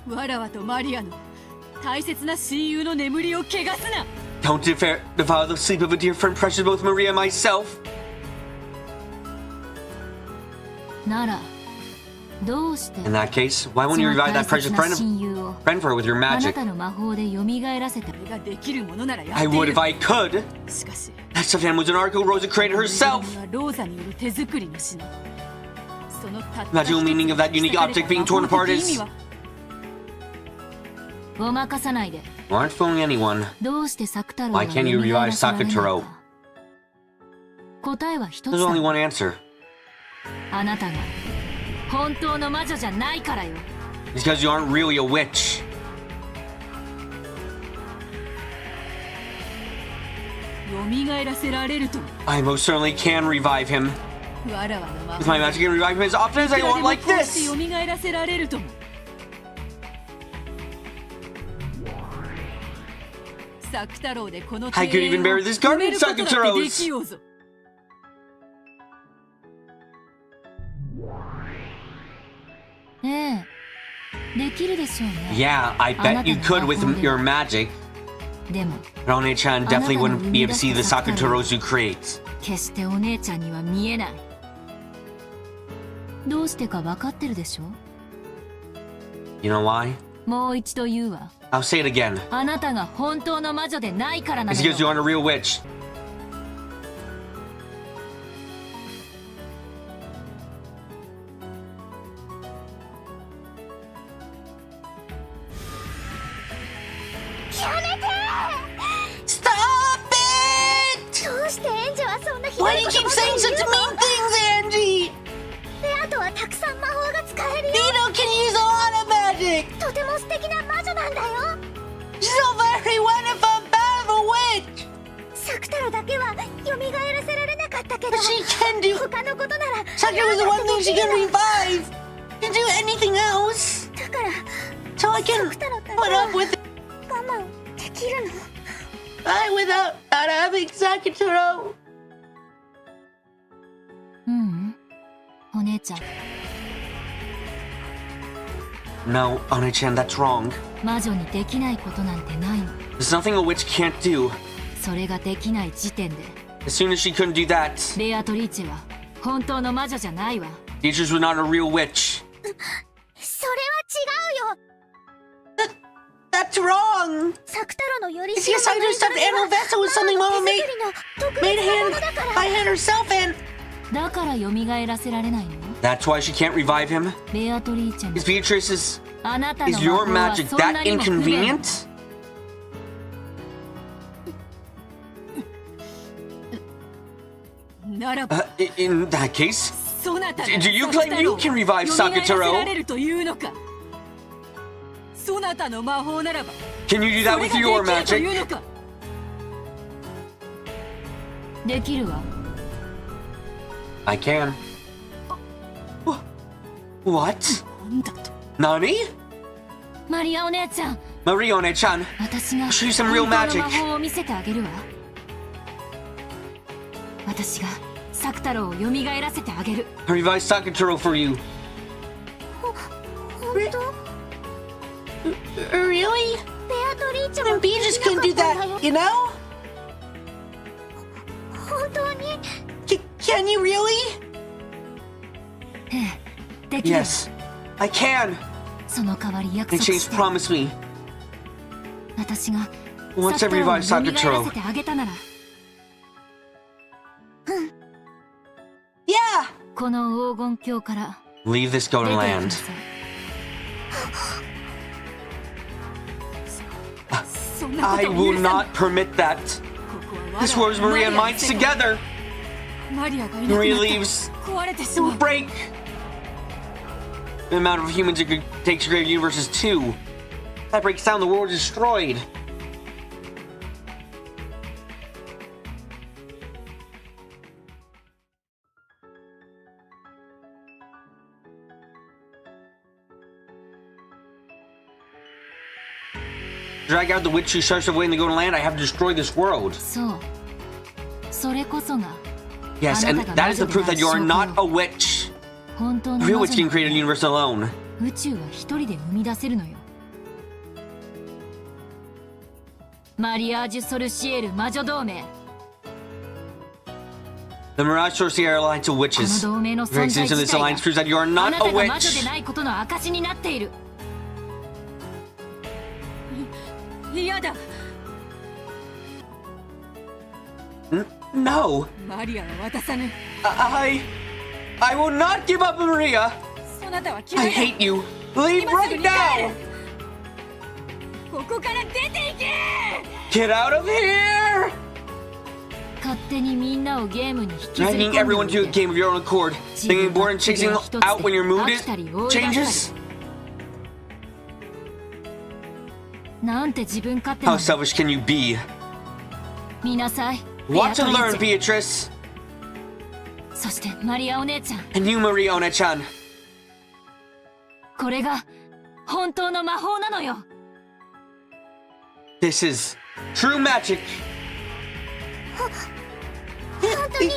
わらわとマリアの大切な親友の眠りを汚すな。 Don't defile the sleep of a dear friend, precious both Maria and myself. ならどうして In that case, why won't you revive that precious その大切な親友を friend for her with your あな magic? たの魔法で蘇らせた。それができるものならやっ I てい would る if。I could. しかし That stuffed animal was an article Rosa created herself. はローザによる手作りの品。そのたった Magical meaning of that unique object being torn apart 意 is 味はごまかさないで。 you aren't fooling anyone. どうして作太郎 Why が can't you 蘇 revive らせられない Sakutaro? か。答えは一つ There's だ。 only one answer. あなたが本当の魔女じゃないからよ。 It's because you aren't really a witch. 蘇らせられるとも。 I most certainly can revive him. わらわの魔 With my magic, I can revive him as often as I いくら want でも like こうして this. 蘇らせられるとも。作太郎でこの I could even bury this garden in 埋めることだって Sakutarose. できようぞ。ええ、できるでしょうね。 Yeah, I bet you could with your magic. でも But One-chan definitely wouldn't be able to see the Sakutarozu creates. 決してお姉ちゃんには見えない。どうしてか分かってるでしょ。 You know why? もう一度言うわ。 I'll say it again. あなたが本当の魔女でないからな It's の because you よ。 aren't a real witch. Stop it! どうしてエンジはそんなひど Why い do you こと keep ばかり saying 言 such うの？ mean things, Angie? レアとはたくさん魔法が使えるよ。 Nino can use a lot of magic. とても素敵な魔女なんだよ。 She's so very wonderful, powerful witch. サクタロだけは蘇らせられなかったけど、 But she can do. 他のことなら Sakura was the one thing she can revive. Can do anything else. だから So I can サクタロだけ put は up with it. 我慢できるの。 Without not having Sakutaro. ううん、お姉ちゃん。 No, One-chan, that's wrong. 魔女にできないことなんてないの。 There's nothing a witch can't do. それができない時点で As soon as she couldn't do that, ベアトリーチェは本当の魔女じゃないわ。 Beatrice was not a real witch. それは違うよ。 That's wrong. サクタロのより It's because Sakura's stuffed animal vessel was something Mama 手 made 作りの特 made 別なものだから。 by hand herself, and だから蘇らせられないの。 that's why she can't revive him. ベアトリーチェの Is Beatrice's あなたの is 魔 your 法は magic そんな that にも不便。 inconvenient? ならば In that case, そなた do you claim you can revive 蘇らせら Sakutaro? れるというのか。そなたの魔法ならば Can you do そ that れ with が your できると magic? いうのか。できるわ。 I can. What? なんだと。 Nani? マリアお姉ちゃん、 Marione-chan, 私が Show you some 本 real 当の magic. 魔法を見せてあげるわ。私がサク太郎を蘇らせてあげる。 I revive Sakutaro for you. 本当？ Really? ベアトリーチェ Even も Beatrice couldn't do that, you know? 本当に？ Can you really? ええ、できる。 Yes, I can. その代わり約 And 束 Chase して。 promised me. 私が Once サ I ク太郎を revive 蘇ら Sakutaro. せてあげたなら、 Yeah! この黄金鏡から Leave this 出 golden ていきな land. さい。そんなこ I とを will 許さない。 not permit that. ここは This war is Maria and mine マリアの世界。 together. マリアがいなくな Maria った leaves. ら壊れてし It ま will う。 break. The amount of humans it could take to create a universe is 2. That breaks down, the world is destroyed. Drag out the witch who starts away in the golden land. I have to destroy this world. Yes, and that is the proof that you are not a witch. A real witch can create a universe alone. The Mirage Sorcier Alliance of Witches. The existence of this alliance proves that you are not a witch. No. I will not give up Maria. I hate you. Leave right now. Get out of here. Dragging everyone to a game of your own accord. Being bored and chasing out when your mood changes. How selfish can you be? Watch and learn, Beatrice. And you, Maria One-chan. This is true magic.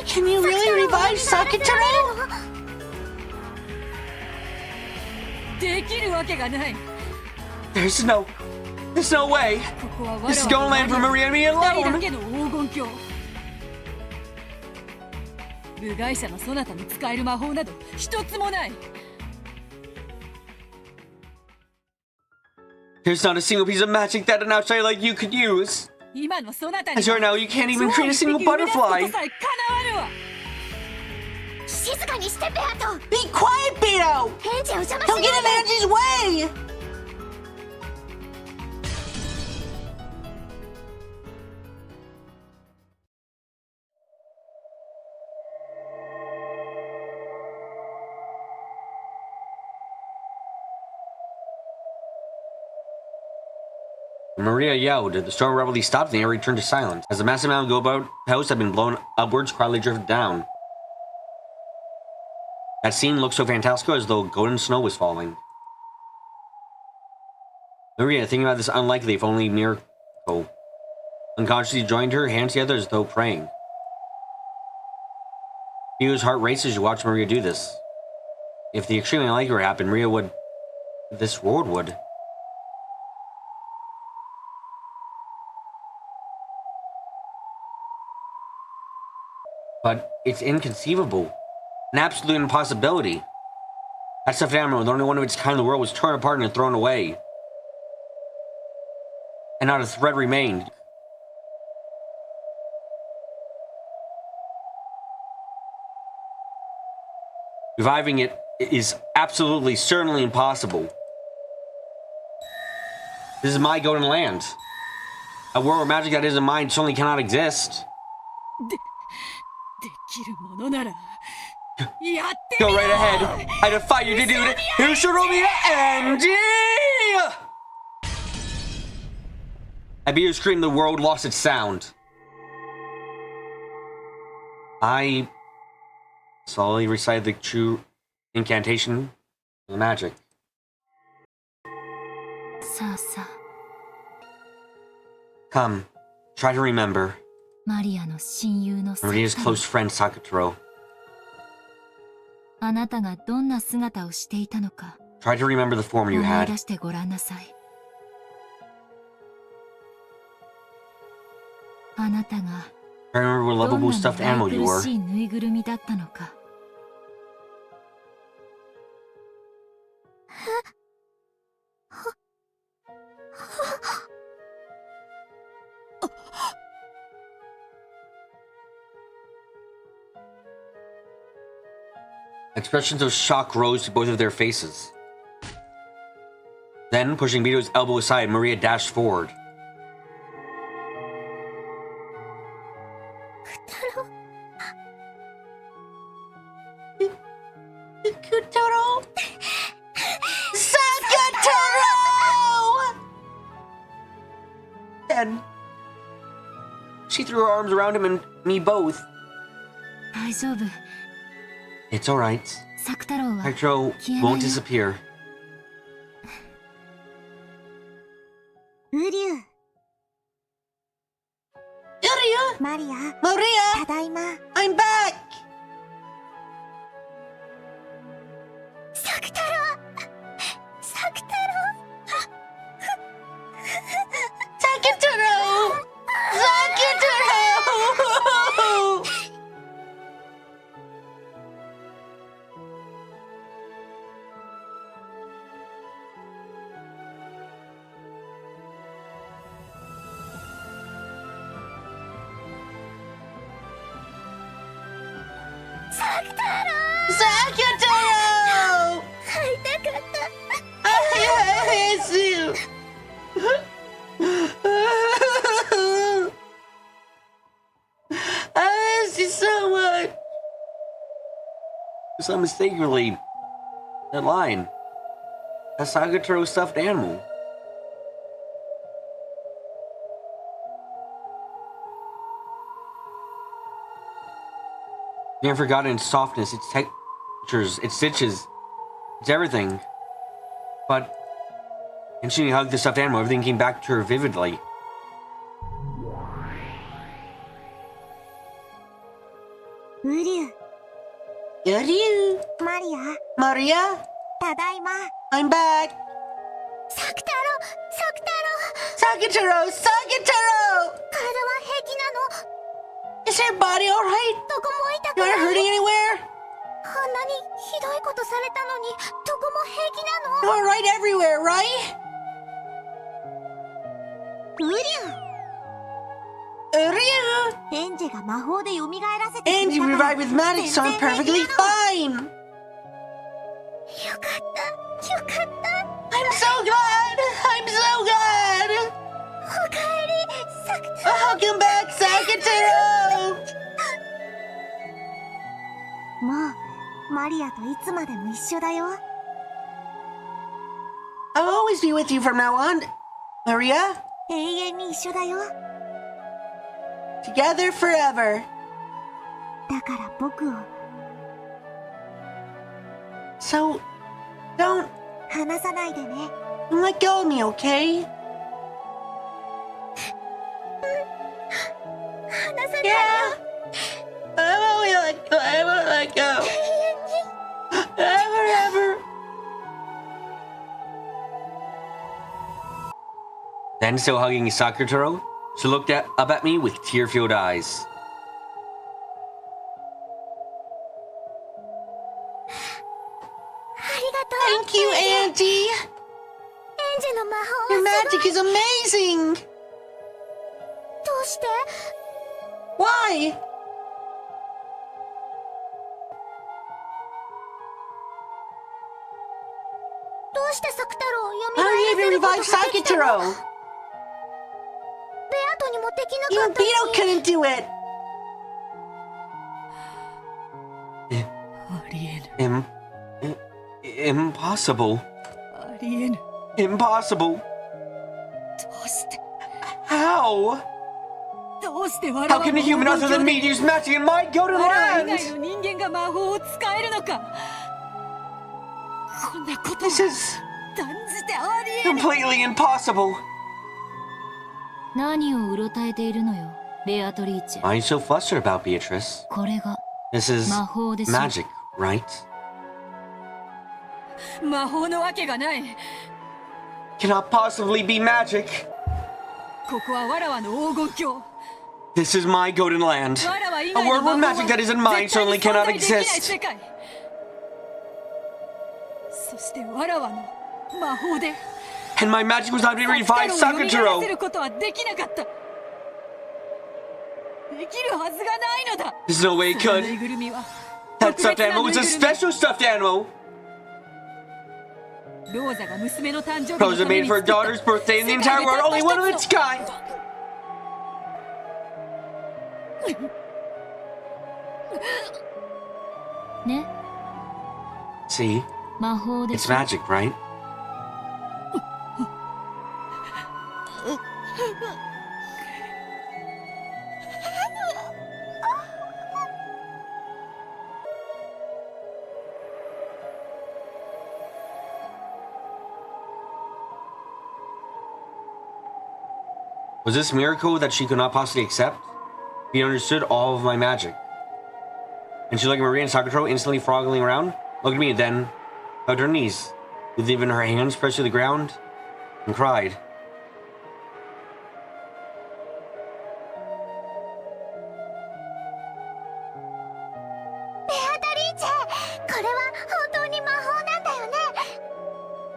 Can you really revive Sakataro? There's no way. This is gonna land for Maria and me alone. There's not a single piece of magic that an outsider like you could use. As right now, you can't even create a single butterfly. Be quiet, Beto! Don't get in Angie's way! Maria yelled. The storm abruptly stopped and the air returned to silence. As the massive mountain go-about house had been blown upwards, quietly drifted down. That scene looked so fantastical, as though golden snow was falling. Maria, thinking about this unlikely, if only miracle, unconsciously joined her hands together as though praying. Rio's heart raced as she watched Maria do this. If the extremely unlikely were to happen, Maria would... this world would... But it's inconceivable. An absolute impossibility. That stuffed animal, the only one of its kind in the world, was torn apart and thrown away. And not a thread remained. Reviving it is absolutely, certainly impossible. This is my golden land. A world where magic that isn't mine certainly cannot exist. Go right ahead. I defy you to do it. Who should be Angie? I beat her scream. The world lost its sound. I slowly recited the true incantation of the magic. Come, try to remember. Maria's close friend Sakataro. Try to remember the form you had. Try to remember what lovable stuffed animal you were. Expressions of shock rose to both of their faces. Then, pushing Bito's elbow aside, Maria dashed forward. Sakataro! again. She threw her arms around him and me both. 大丈夫。 It's alright. 作太郎は Hector 消えない won't よ。 disappear. ウリュウ Yuria! マリア Maria! ただいま I'm back! 作太郎作太郎 Sakitaro! Sakitaro! Sakitaro! 会いたかった I miss you! I miss you so much! So mistakenly, that line. A Sagatoro stuffed animal. You haven't forgotten its softness, its textures, its stitches, it's everything. But, and she hugged the stuffed animal, everything came back to her vividly. Uliu. Uliu. Maria. Maria. ただいま I'm back. 作太郎作太郎 Sakitaro, Sakitaro! 体は平気なの Is your body alright? どこも痛く You ない aren't hurting anywhere? あんなにひどいことされたのにどこも平気な You're の alright everywhere, right? ウリ Uliu. ュウエンジェが魔法で蘇らせて And く you れたから revived with magic, so I'm perfectly fine. よかったよかった I'm so glad. I'm so glad. おかえり作太 Welcome back, Sakitaro. もうマリアといつまでも一緒だよ I'll always be with you from now on, Maria. 永遠に一緒だよ Together forever. だから僕を So, don't 離さないでね let go of me, okay? 離さないで I won't let go. I won't let go. Ever. Then, still hugging Sakutaro, she looked up at me with tear-filled eyes. ありがとう Thank you, Auntie. エンジェの魔法 Your はす magic is amazing. ごいどうして Why? どうして作太郎を How 蘇 are you ら able せ to ること revive ができたの Sakutaro? ベアトにもできなか Even ったの Beetle に couldn't do it. ありえぬ Impossible. ありえぬ Impossible. どうして How? どうして我 How 々 can a human other than me use magic in my golden 我ら以 land? 外の人間が魔法を使えるのかこんなこと This is 断じてありえぬ completely impossible. 何をうろたえているのよ、ベアトリーチェ。 Why are you so flustered about Beatrice? これが This is 魔法ですよ。 magic, right? 魔法のわけがない Cannot possibly be magic. ここはわらわの黄金鏡 This is my golden land. わらわ以 A 外の world 魔 where 法は magic that isn't mine 絶対に certainly cannot 存在できない exist. 世界そしてわらわの魔法で And my magic was not to revive 作太郎を蘇らせ Sakutaro. ることはできなかったできるはずがないのだ There's no way it その could. ぬいぐるみは That 特別 stuffed な animal ぬい was ぐ a るみ special stuffed animal. ローザが娘の誕生日の Rosa ため made に for 作 her った daughter's birthday in the 世界 entire で world, たった only 一 one of つ its の kind.ね、 See, 魔法で it's しょ。 magic, right? Was this miracle that she could not possibly accept? He understood all of my magic. And she looked at Maria and Sakura instantly froggling around, looked at me and then hugged her knees, with even her hands pressed to the ground, and cried.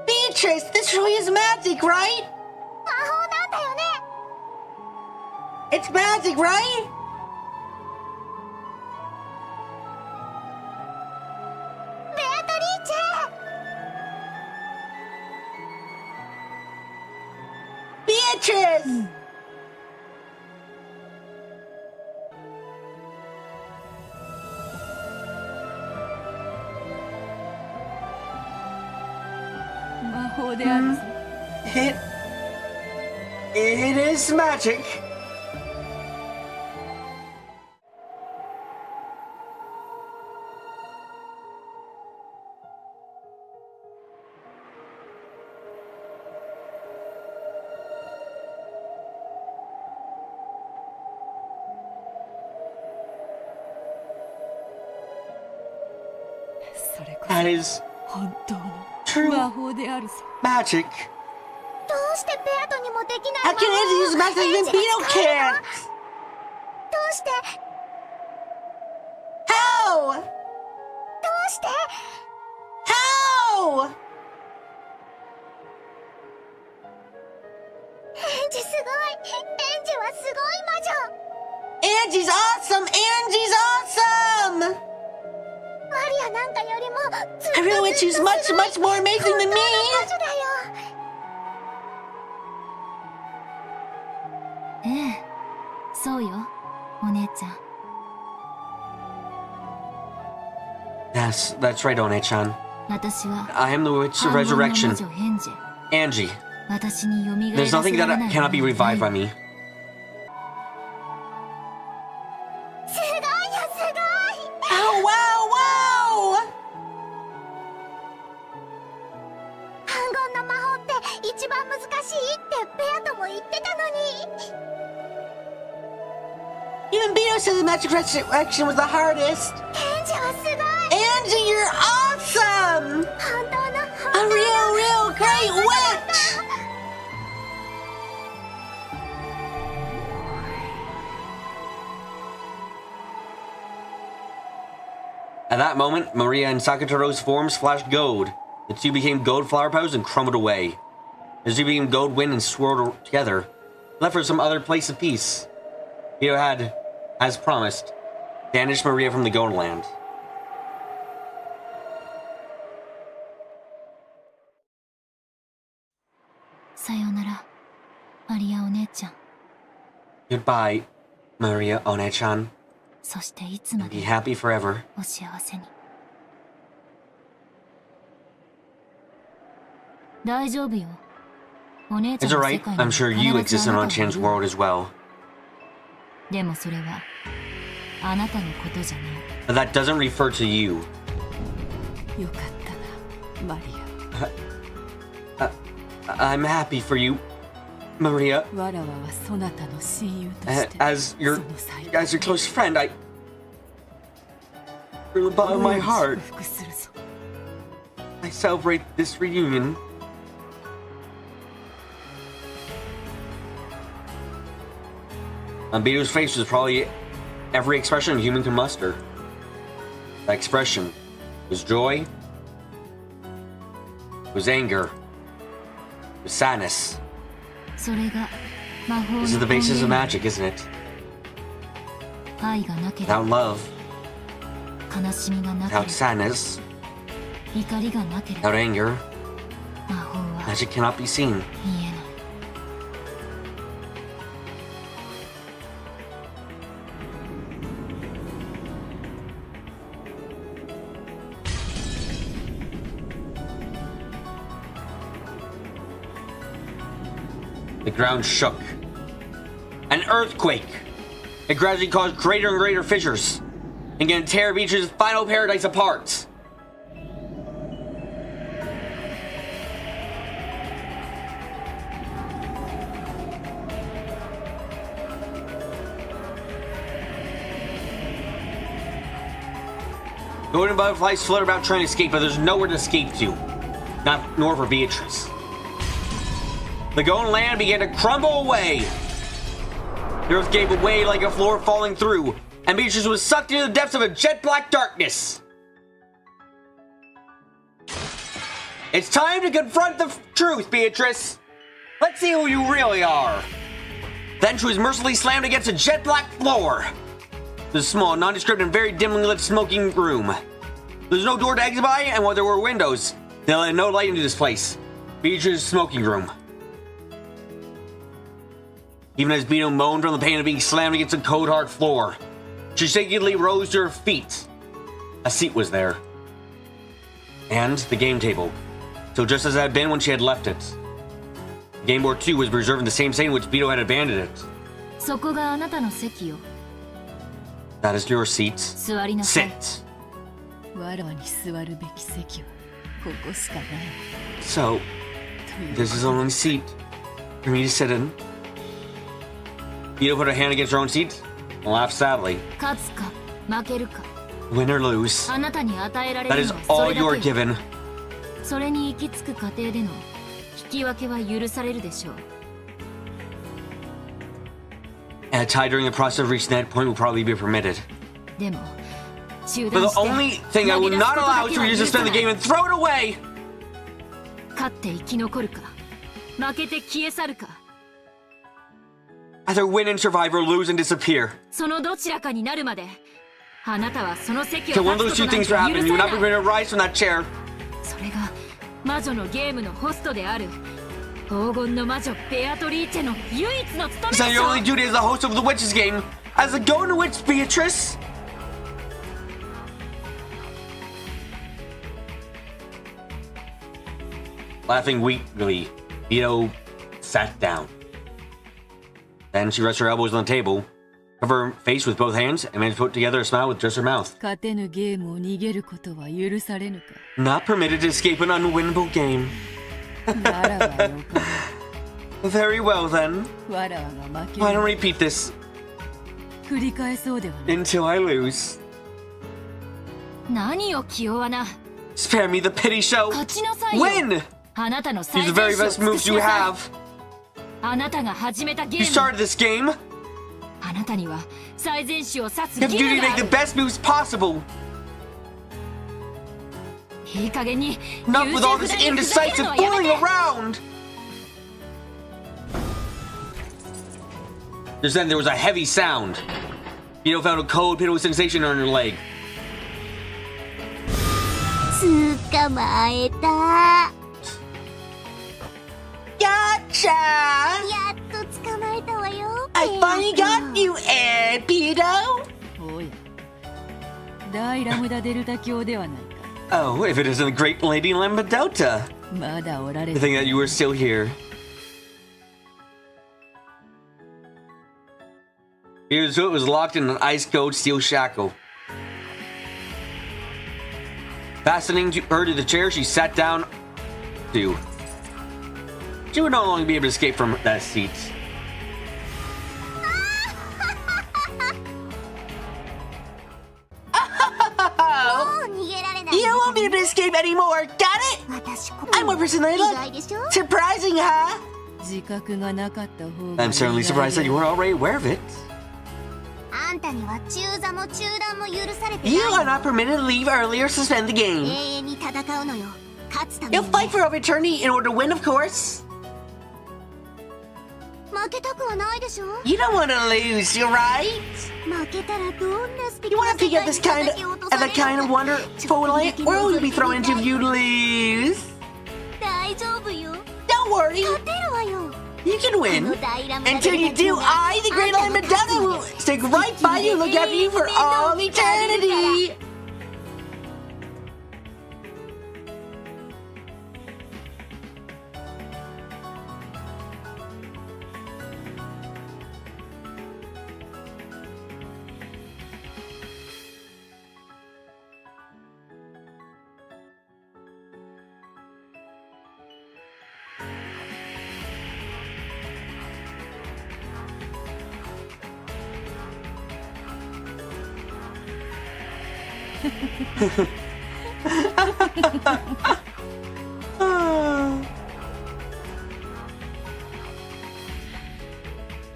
Beatrice, this really is magic, right? It's magic, right? Beatrice! It is magic. That is true magic. How can Angie use magic when Beetle can't? How? How? Angie's awesome! Angie's awesome! I really wish she's much, much more amazing than me! Yes, that's right, One-chan. I am the witch of resurrection. Angie. There's nothing that cannot be revived by me. Oh, wow, wow! Even Beto said the magic resurrection was the hardest. Angie, you're awesome! A real great witch! At that moment, Maria and Sakutaro's forms flashed gold. The two became gold flower petals and crumbled away. The two became gold wind and swirled together, left for some other place of peace. Beto had, as promised, banished Maria from the Gold Land. Goodbye, Maria One-chan. And be happy forever. It's alright. I'm sure you exist in One-chan's world as well. But that doesn't refer to you. I'm happy for you, Maria. As your close friend, from the bottom of my heart, I celebrate this reunion. On Beto's face was probably every expression a human can muster. That expression was joy, was anger, was sadness. This is the basis of magic, isn't it? Without love, without sadness, without anger, magic cannot be seen. The ground shook. An earthquake! It gradually caused greater and greater fissures, and began to tear Beatrice's final paradise apart. Golden butterflies flutter about trying to escape, but there's nowhere to escape to. Nor for Beatrice. The golden land began to crumble away. The earth gave away like a floor falling through, and Beatrice was sucked into the depths of a jet black darkness. It's time to confront the truth, Beatrice. Let's see who you really are. Then she was mercilessly slammed against a jet black floor. This small, nondescript, and very dimly lit smoking room. There's no door to exit by, and while there were windows, they let no light into this place. Beatrice's smoking room. Even as Beto moaned from the pain of being slammed against the cold hard floor, she shakily rose to her feet. A seat was there. And the game table, so just as it had been when she had left it. The game board too was reserved in the same setting in which Beto had abandoned it. そこがあなたの席よ。 That is your seat. 座りなさい。 Sit. わらわに座るべき席はここしかない。 So, this is the only seat for me to sit in. Beto put her hand against her own seat and laughed sadly. 勝つか負けるか。 Win or lose, あなたに与えられ that る is のはそ all れ you are だけよ。 given. それに行き着く過程での引き分けは許されるでしょう。 And a tie during the process of reaching that point will probably be permitted. でも中 But 断 the して only thing I 投 would げ出す not ことだ allow け is for は you to 許さ suspend な the い。 game and throw it away! 勝って生き残るか負けて消え去るか、 Either win and survive or lose and disappear. そのどちらかになるまであなたはその席を Till 立 one of つ those こと two なん things て will 許 happen. You will さ not れ be ない。 permitted to rise from that chair. それが魔女のゲームのホストである黄金の魔女ベアトリーチェの唯一の務め Is で that し your ょ only duty as the host of the Witches game? As the golden witch, Beatrice? Laughing weakly, Beto sat down. Then she rested her elbows on the table, covered her face with both hands, and managed to put together a smile with just her mouth. 勝てぬゲームを逃げることは許されぬか。 Not permitted to escape an unwinnable game. ならばよかろ Very well then. う。わらわが負け Why don't る。 we repeat this 繰り返そうではない。 until I lose? 何を気弱な。 Spare me the pity show. 勝ちなさいよ。 Win! あなたの Use 最 the 善 very 手を best 尽く moves し you なさい。 have. あなたが始めたゲ You ーム。 started this game. あなたには最善手を指す You 義 have duty 務 to が make あ the る。 best moves possible. いい加減に Enough with all this 優柔不断にふざける indecisive のはやめ fooling て。 around. Just then there was a heavy sound. Beto felt a cold, pitiless sensation on her leg. 捕まえた。 Gotcha! やっと捕まえたわよ。 I finally got you, Ed, Beto! おや。大ラムダデルタ教ではないか。 Oh, if it isn't the great Lady Lambadota. まだおられ To る。 think that you were still here. Beto's foot was locked in an ice-cold steel shackle. Fastening her to the chair, she sat down too. She would no longer be able to escape from that seat. もう逃げられない。 You won't be able to escape anymore, got it? 私こ I'm more person than I 意 look. 外でしょ。 Surprising, huh? 自覚がなかった方が。 I'm certainly surprised that you were already aware of it. あんたには中座も中断も許されてない You よ。 are not permitted to leave early or suspend the 永 game. 遠に戦うのよ。勝つため You'll に、 fight for all eternity in order to win, of course. 負けたくはないでしょ。 You don't want to lose, you right? 負けたらどんな素敵 You な want to 世 pick 界 up に this kind 叩き落とさ of れ the る kind of wonderful land? Where will you be thrown into if you lose? 大丈夫よ。 Don't worry, 勝てるわよ。 you can この win. 大ラムダ Until you do, I, the great Lady Madonna, will stick right by you and look after you for all eternity.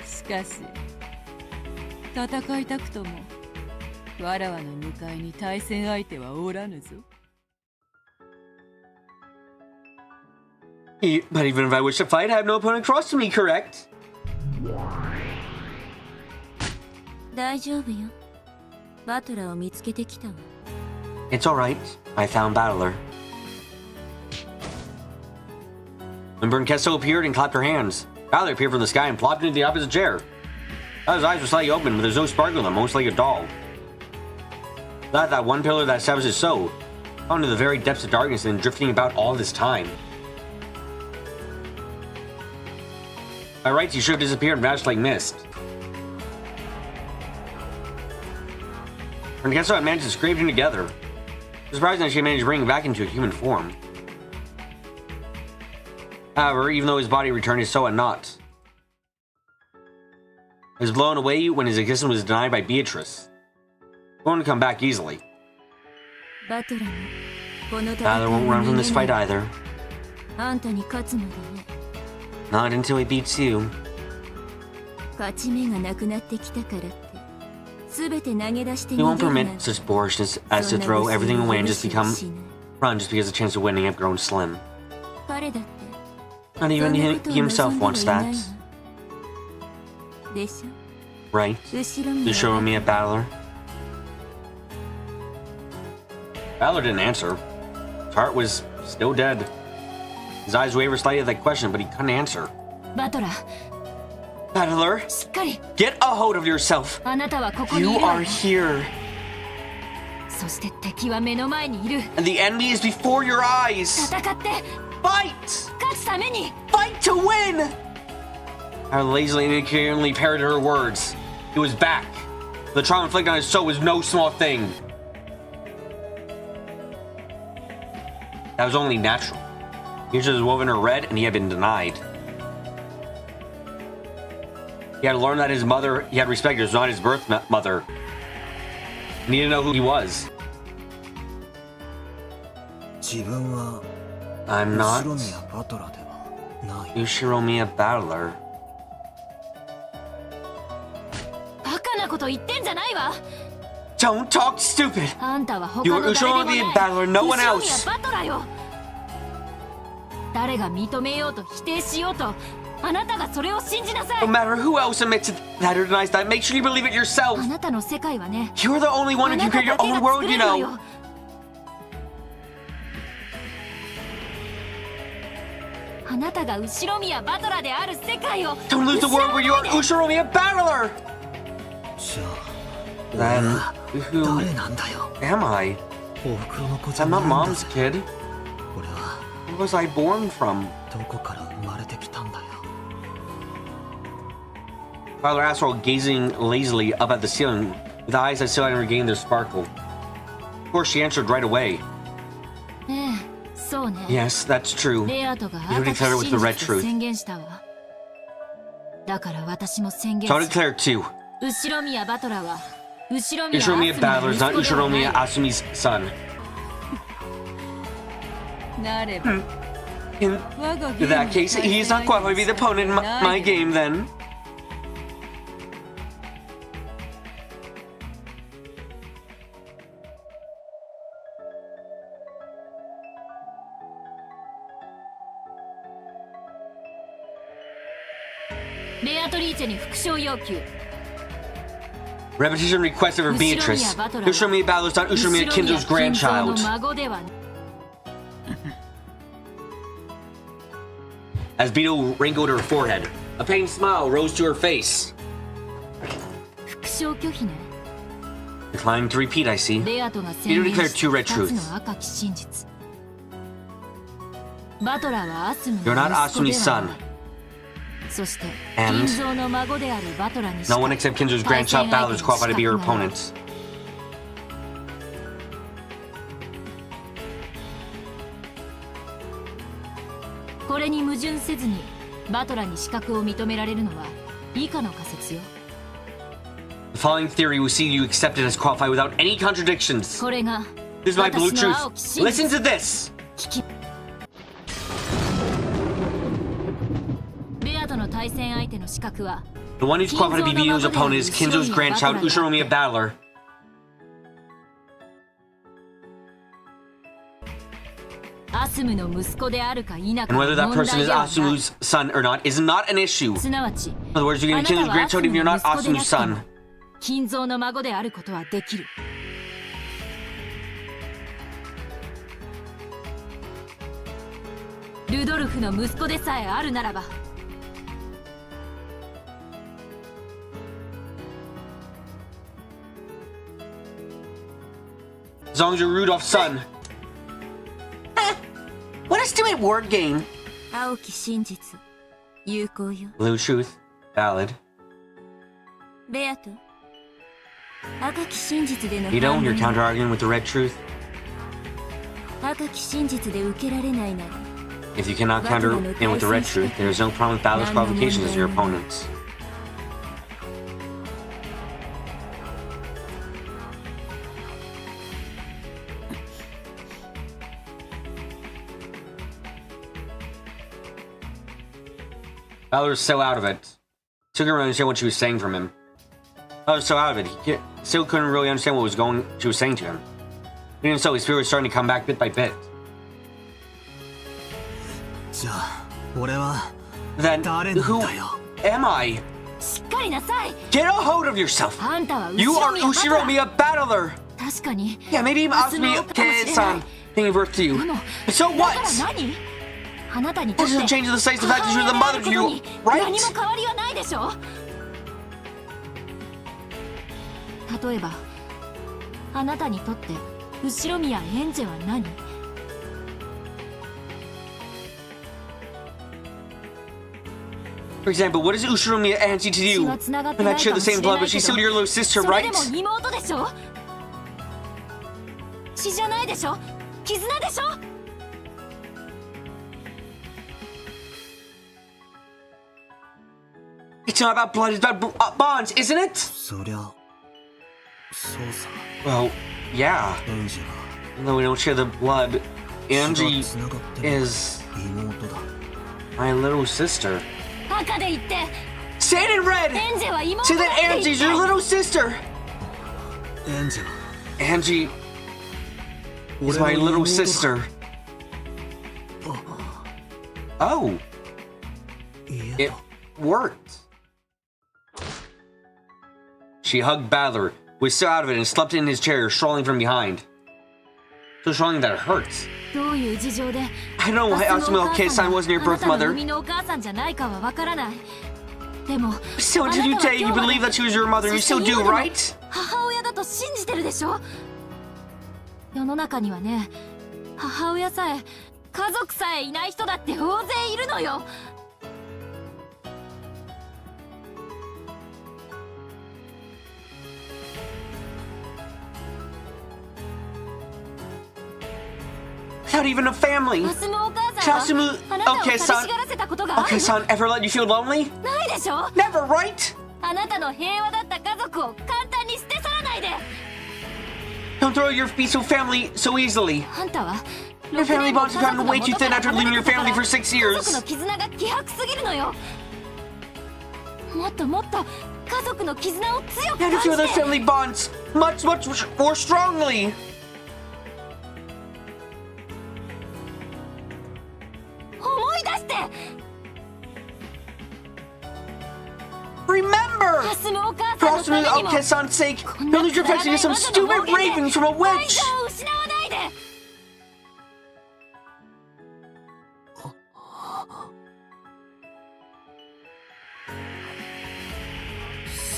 しかし戦いたくともわらわの向かいに対戦相手はおらぬぞ。 But even if I wish to fight, I have no opponent close to me, correct? 大丈夫よ。バトラーを見つけてきたわ。 It's alright. I found Battler. When Bernkesto appeared and clapped her hands, Battler appeared from the sky and plopped into the opposite chair. His eyes were slightly open, but there's no sparkle in them, most like a doll. That one pillar that establishes so, down into the very depths of darkness and drifting about all this time. By rights, he should have disappeared and vanished like mist. Bernkesto had managed to scrape him together. Surprising that she managed to bring him back into a human form. However, even though his body returned, his soul had not. He was blown away when his existence was denied by Beatrice. He won't come back easily. Battler won't run from this fight either. Not until he beats you. He won't permit such boorishness as to throw everything away and just run just because the chance of winning have grown slim. Not even he himself wants that. Right? Ushiro Battler. Battler didn't answer. His heart was still dead. His eyes wavered slightly at that question, but he couldn't answer. Battler, get a hold of yourself. You are here. And the enemy is before your eyes. Fight! Fight to win! I lazily and incoherently parroted her words. He was back. The trauma inflicted on his soul was no small thing. That was only natural. He was woven her red, and he had been denied. He had learned that his mother he had respected was not his birth mother. He needed to know who he was. I'm not Ushiro Battler. Don't talk stupid! You are Ushiro Battler, no one else! No matter who else admits that or denies that, make sure you believe it yourself! You're the only one who can create your own world, you know! Don't lose the world where you are Ushiro Battler! Then, who am I? I'm not Mom's kid. Where was I born from? Battler asked while gazing lazily up at the ceiling with eyes that still hadn't regained their sparkle. Of course, she answered right away. Yes, that's true. You declared it with the red truth. So I declare too. Ushiro Battler is not Ushiro Asumi's son. In that case, he is not qualified to be the opponent in my game then. Repetition requested for Beatrice. Ushiro Battler is not Ushiro Kinzo's grandchild. As Beetle wrinkled her forehead, a pained smile rose to her face. Declining to repeat, I see. Beetle declared two red truths. You're not Asumi's son. And no one except Kinzo's grandchild Battler is qualified to be her opponent. The following theory will see you accepted as qualified without any contradictions. これが This is my blue 私の青き truth. 真実 Listen to this. ベアとの対戦相手の資格は The one who's qualified to be Vito's opponent is Kinzo's grandchild, Ushiromi, a battler. アスムの息子であるか否か And whether that 問 person 題 is ではない Asumu's son or not is not an issue. すなわち In other words, you can be Kinzo's grandchild if you're not Asumu's son. 金蔵の孫であることはできる。ルドルフの息子でさえあるならば As long as you're Rudolph's son. What a stupid word game. 青き真実有効よ Blue truth. Valid. ベアと赤き真実での Vito, 反 you're 論 counter-arguing with the red truth. 赤き真実で受けられないなら If you cannot counter in with the red truth, there is no problem with Valor's qualifications as your opponents. Valor's so out of it. Still couldn't really understand what she was saying from him. Valor's so out of it. He still couldn't really understand what she was saying to him. Even so, his fear was starting to come back bit by bit. じゃあ俺は Then 誰なん who だよ am I? しっかりなさい Get a hold of yourself! あんたは You are 後ろに Ushiromi, a battler! 確かに Yeah, maybe Asumi Ke-san giving birth to you. でも So だから what? 何あなたにと That って doesn't change the slice the fact that you're the 母親 mother で to ある you, ことに何 right? も変わりはないでしょ例えばあなたにとって後ろ宮エンジェは何 For example, what is Ushiromi Angie to 血 you? は繋がって We're な not い share かも the し same れ blood, ない but け she's ど still your little sister, それ right? でも妹でしょ血じゃないでしょ絆でしょ It's not about blood, it's about bonds, isn't it? そりゃそうさ Well, yeah. エンジは Even though we don't share the blood, 血 Angie が繋がってる is 妹だ my little sister. 赤で言って Say it in red! エンジェは妹 Say だ that って言っ Angie's て your little sister! エンジは Angie is 俺 my の little 妹だ sister. Oh, 家 it と worked. She hugged Badler, who was so out of it, and slumped in his chair, strolling from behind. So strolling that it hurts. どういう事情で I don't know why 明日のお Asuma 母 Ke-san さんが wasn't your あな birth たの生 mother. みのお母さんじゃないかはわからないでも So あ until you なたは say you 今日まで believe that she was your mother, and you そ still して do, 今でも right? 母親だと信じてるでしょ世の中にはね母親さえ家族さえいない人だって大勢いるのよ Without even a family. アスムお母さん Kasumu はあなたを寂 Okay-san しがらせたことがある Okay-san ever let you feel lonely? ないでしょ Never, right? あなたの平和だった家族を簡単に捨て去らないで Don't throw your peaceful family so easily. あんたは Your family bonds have gotten way too thin after leaving your family for 6家族の years. 絆が希薄すぎるのよもっともっと家族の絆を強く You had to 感 feel じ those て family bonds much more strongly. 思い出して Remember! アスムお母 For さんのた Asuma めにも Ke-san's sake, こんな don't lose your くだら affection な to い some 魔女の stupid 暴言で raven from a 愛 witch! 情を失わないで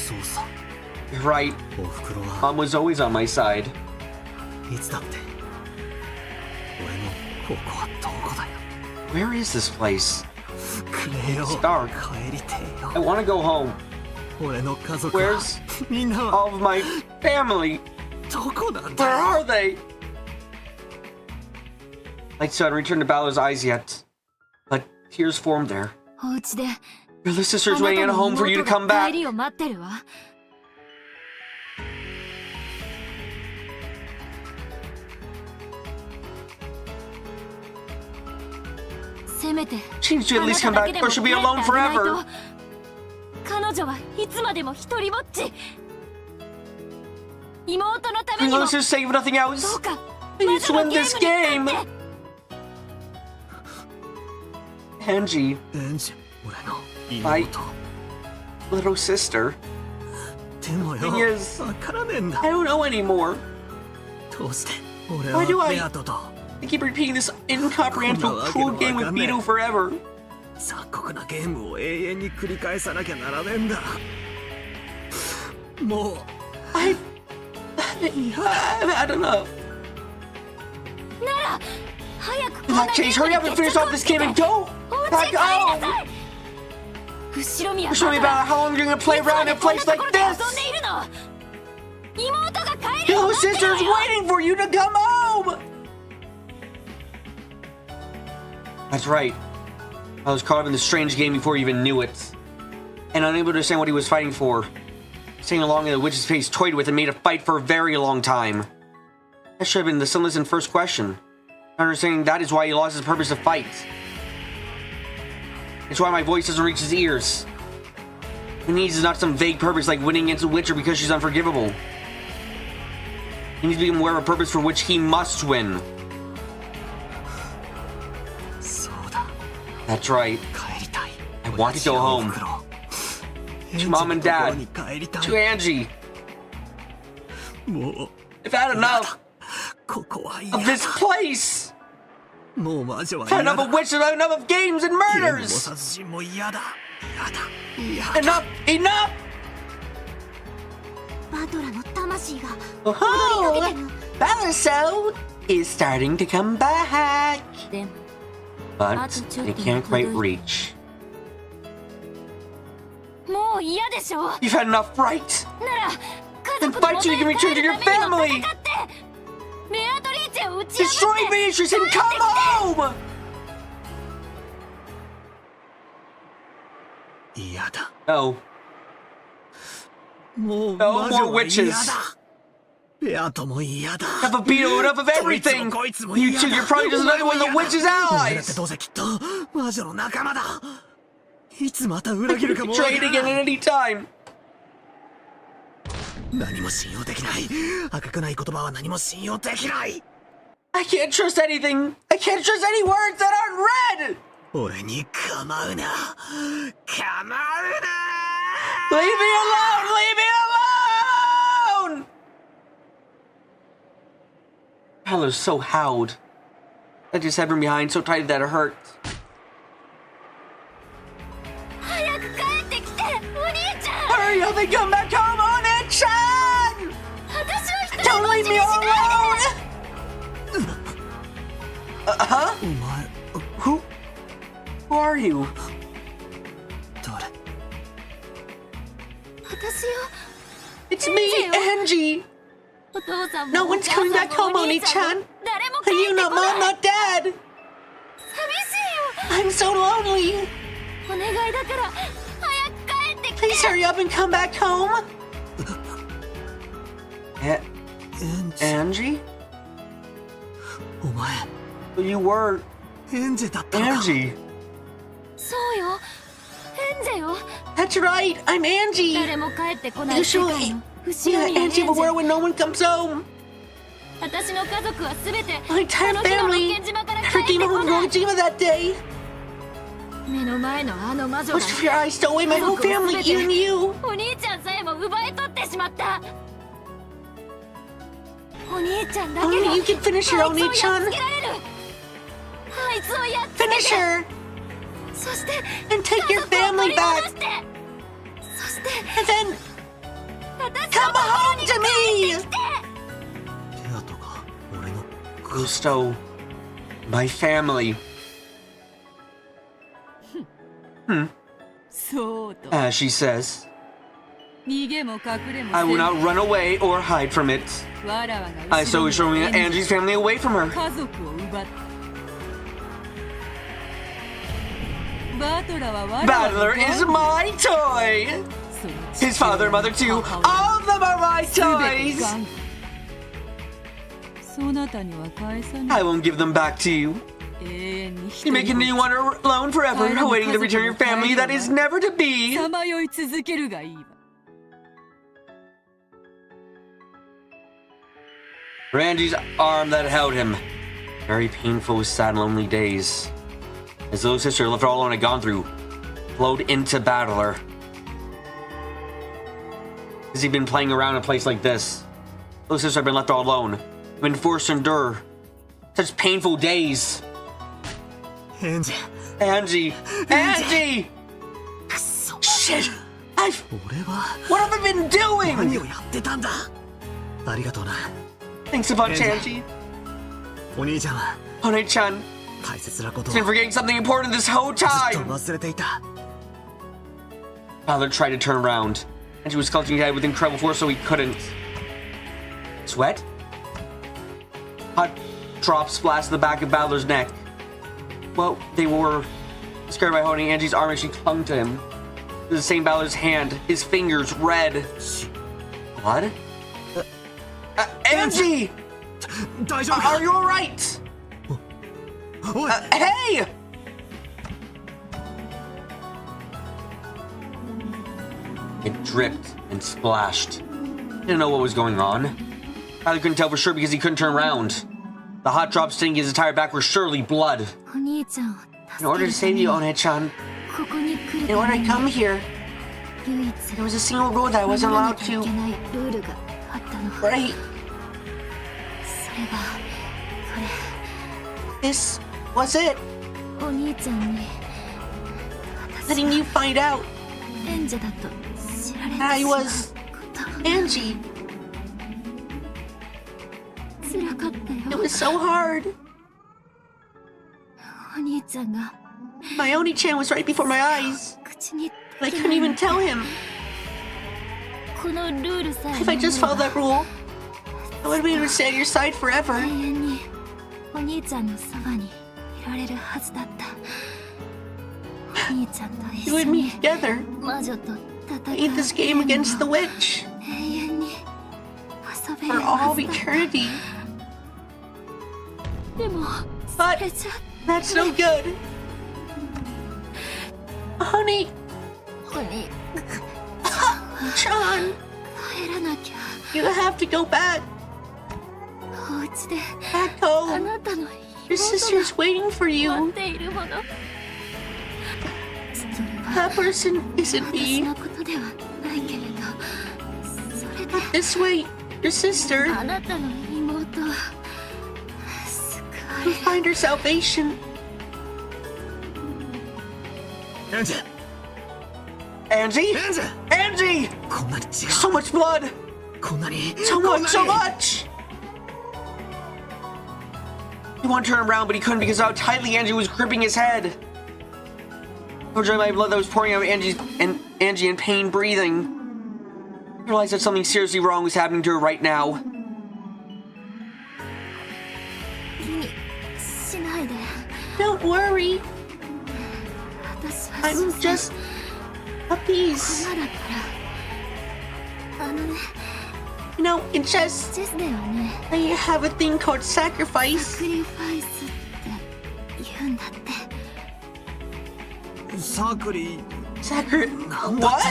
そうさ You're right. おふくろは Mom was always on my side. いつだって俺のここはどこだよ Where is this place? くれよ It's dark. 帰りてえよ I want to go home. 俺の家族は Where's みんなは all of my family? どこなん Where だよ are they? Light still hadn't returned to Balor's eyes yet, but tears formed there. お家で Your little あ sister's な waiting た at の home for you 妹 to come が back. 帰りを待ってるわせめて She needs to at least come back or she'll be alone forever. 彼女はいつまでも一人ぼっち。妹のため For にも Lucy's sake, if nothing ど else, うか please win this game. Angie, エンジ、俺の my 妹。 little sister. でもよ、 Thing is, わからねえんだ。 I don't know anymore. どうして俺 Why do は I- ベアトと I keep repeating this incomprehensible cruel game with Beto forever. 残酷なゲームを永遠に繰り返さなきゃならねえんだ。もう I've had enough. なら早く In that case, hurry up and finish off this game and go back home. 後ろ見は Show me about how long you're gonna play around in a place like this. 遊んでいるの。妹が帰る Your のを little 待ってろ sister's よ。 waiting for you to come home. That's right. I was caught up in this strange game before he even knew it, and unable to understand what he was fighting for. Staying along in the witch's face toyed with and made a fight for a very long time. That should have been the simplest and first question. Understanding that is why he lost his purpose to fight. It's why my voice doesn't reach his ears. What he needs is not some vague purpose like winning against a witch or because she's unforgivable. He needs to become aware of a purpose for which he must win. そうだ。 That's right. 帰りたい。 I want to go home. To Mom and Dad. 帰りたい。 To Angie. もう I've had enough ここは嫌 of だ。 this place. もう魔女は I've had 嫌 enough だ。 of witches. I've had enough of games and ゲームも murders. 殺人も嫌だ。嫌だ。嫌だ。 Enough. Enough. バトラの魂が Oh, 踊りかけてる。 Battle Soul is starting to come back. でも But they can't quite reach. もう嫌でしょ。 You've had enough, right? なら家 Then 族の fight 元 so you へ can 帰 return to る your ためにも family. 戦ってベアトリーチェを打ち破 Destroy って Beatrice and come home. 嫌だ。 No. もう No 魔女 more は嫌 witches. だ。ベアトも嫌だ。 Have a beat enough of こいつ everything. もこいつも You 嫌 two, だ。 you're probably just another one of the witch's 俺だって allies. どうせきっと魔女の仲間だ。いつまた裏切るかもわから Trade ない again at any time. 何も信用できない。赤くない言葉は何も信用できない。 I can't trust anything. I can't trust any words that aren't read. 俺に構うな。構うな。 Leave me alone. Leave me alone. Tyler so howled. I just had him behind so tight that it hurt. 早く帰ってきてお兄ちゃん。 Hurry up and come back home, Onichan! 私は一人 Don't ぼっち leave に me しないで。 alone! Huh? お前 Who are you? 誰？私よ。 It's me, Angie. お父さんも No お one's 母さん coming も back home, お兄ちゃん Oni-chan. も誰も Are 帰って you こ not ない mom, not dad? 寂しいよ。 I'm so lonely. お願いだから早く帰ってきて。 Please hurry up and come back home. Angie? お前 You were エンジェだったのか。 Angie. そうよ。エンジェよ。 That's right. I'm Angie. 誰も帰ってこない世界の後 Yeah, ろにいるエンジ Angie of a ェ。 world when no one comes home. 私の家族はすべて My あ entire の日の六 family 軒島から never 帰って came こ home ない from Rojima that day. 目の前のあの魔女が Much of your eyes stole away my whole family, even you. お兄ちゃんさえも奪い取ってしまった。お兄ちゃんだけが Only you can finish your あいつをやっ Oni-chan. つけられる。あいつをやっつけ Finish て her そして and take 家 your 族を取 family り戻 back. してそして And then 私 come のところ home に to me. ベアトが俺の Who stole my family? そうと As she says, 逃げも隠れも I せ will ず not run away or hide from it. わらわが I 後 saw ろ you に showing Angie's family away from her. 家族を奪ったバトラは我らの Battler is my toy. その His father and mother too. All of them are my 全て toys. ガンそなたには返さな I い won't give them back to you. You make a new one alone forever, waiting to return your family that is never to be. さまよい続けるがいいわ。 For Angie's arm that held him. Very painful, sad, lonely days. His little sister, left all alone, had gone through, flowed into battler. Has he been playing around in a place like this? Little sister had been left all alone, been forced to endure such painful days. Angie. Angie! Angie! Shit! What have I been doing? 何をやってたんだ。ありがとうな。 Thanks a bunch, Angie. お兄ちゃんは One-chan, 大切なことを he's been forgetting something important this whole ずっと time. 忘れていた。 Father tried to turn around, and she was clutching his head with incredible force, so he couldn't. Sweat? Hot drops splashed the back of Balor's neck. Well, they were scared by holding Angie's arm as she clung to him. The same Balor's hand, his fingers red. Blood? Angie! 大丈夫か。 Are you alright? おい。 Hey! It dripped and splashed. Didn't know what was going on. Tyler couldn't tell for sure because he couldn't turn around. The hot drops stinging his entire back were surely blood. お兄ちゃんを In order to 助け save る you, ために One-chan, ここに来る in order ため to に come here, 唯一 there was a single rule that I 守 wasn't らな allowed きゃい to けないルールがあったの。 break. それがこ This was it. れお兄ちゃんに私 Letting you find out 演者だと知られて I しまう was こ Angie. と辛かった It よ。 was so hard. お兄ちゃんが My Oni-chan was right before my eyes. 口に I couldn't even tell him. このルールさえ If I just 守 followed れ that ば rule, I would have been able to stay at your side 永 forever. 遠にお兄ちゃんのそばにいられるはずだった。お兄ちゃんと一 You 緒 and me に together. 魔女と戦 I う need this game against the witch 永遠に遊べる for は all ずだった。 eternity. でも But それじゃ that's no good. Honey, お兄 Chan, 帰らなきゃ。 you have to go back. お家で Back あ home. なたの Your sister's waiting for 待 you. っているもの。それ That は person isn't 私 me. のことではないけれど、それで This way, your sister あなたの妹は救わ will れる。 find her salvation. エンジ Angie? エンジ Angie! こんなに違う。 So much blood! こんなに So こん much, な so に much. He wanted to turn around, but he couldn't because of how tightly Angie was gripping his head. Overjoyed by blood that was pouring out of Angie in pain breathing. He realized that something seriously wrong was happening to her right now. 気にしないで。 Don't worry. 私は I'm 所詮 just a piece. 駒だから。ね、 You know, in chess, チェスではね、 they have a thing called サ sacrifice. クリファイスって言うんだって。サクリ What?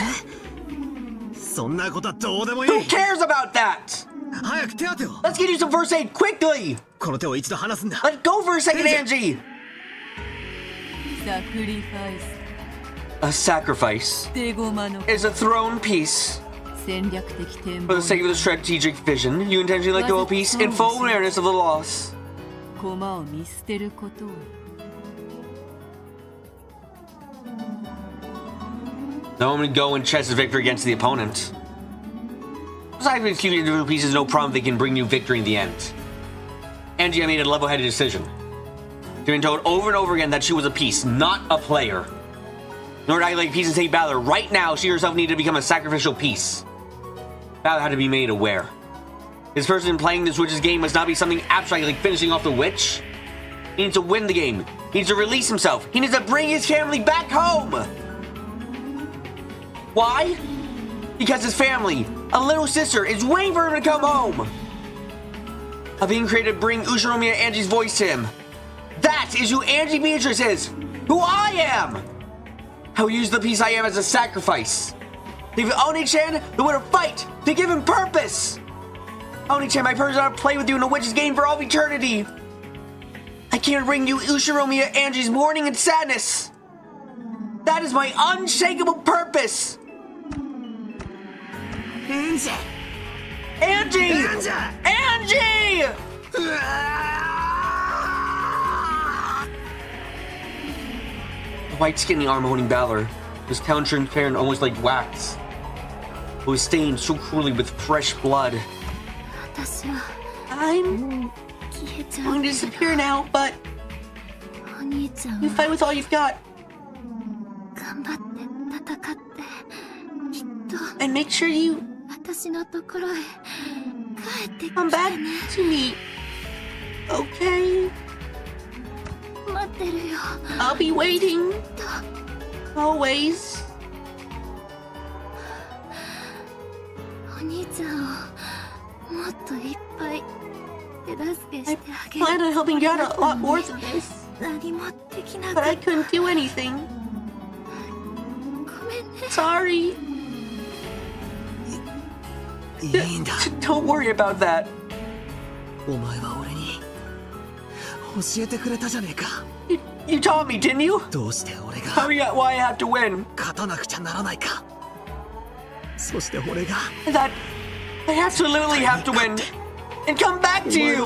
そんなことはどうでもい Who い。 cares about that? 早く手当てを。 Let's get you some first aid quickly! この手を一度離すんだ。 Let go for a second, Angie! サクリファイス A sacrifice 手駒の is a thrown piece. 戦略的展 For 望 the sake of the strategic vision, you intentionally let go of a piece in full awareness of the loss. 駒を見捨てることを No one would go and chess a victory against the opponent. Besides, with few individual pieces, no problem they can bring you victory in the end. Angie made a level-headed decision. She'd been told over and over again that she was a piece, not a player. In order to act like a piece and save Balor, right now she herself needed to become a sacrificial piece. Balor had to be made aware. This person playing this witch's game must not be something abstract like finishing off the witch. He needs to win the game. He needs to release himself. He needs to bring his family back home. Why? Because his family, a little sister, is waiting for him to come home. A being created to bring Ushinomiya Angie's voice to him. That That is who Angie Beatrice is! Who I am! I will use the piece I am as a sacrifice. To give Oni-chan the will to fight, to give him purpose! Oni-chan, my purpose is not to play with you in a witch's game for all eternity! I can't bring you Ushiromiya Angie's mourning and sadness! That is my unshakable purpose! Angie! Angie! Angie! The white skin arm holding Valor, his talon transparent almost like wax. It was stained so cruelly with fresh blood. I'm going to disappear now, but you fight with all you've got. And make sure you come back to me. Okay? I'll be waiting. Always. I planned on helping you out a lot more than this, but I couldn't do anything. Sorry. Don't worry about that. You taught me, didn't you? Tell me why I have to win. That I absolutely have to win and come back to you.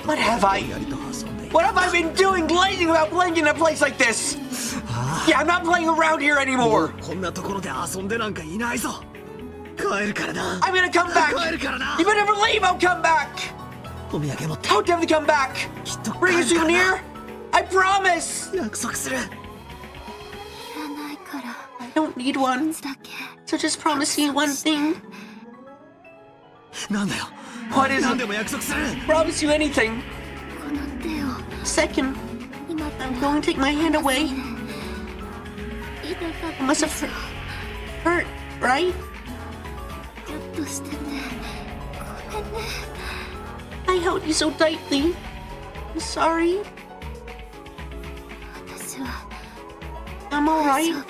What have I been doing glazing about playing in a place like this? Yeah, I'm not playing around here anymore. I'm gonna come back. You better never leave, I'll come back. I'll definitely come back. Bring a souvenir. I promise. I don't need one. So just promise me one thing. What is it? Promise you anything. Second, I'm going to take my hand away. It must have hurt, right? I held you so tightly. I'm sorry. I'm alright. You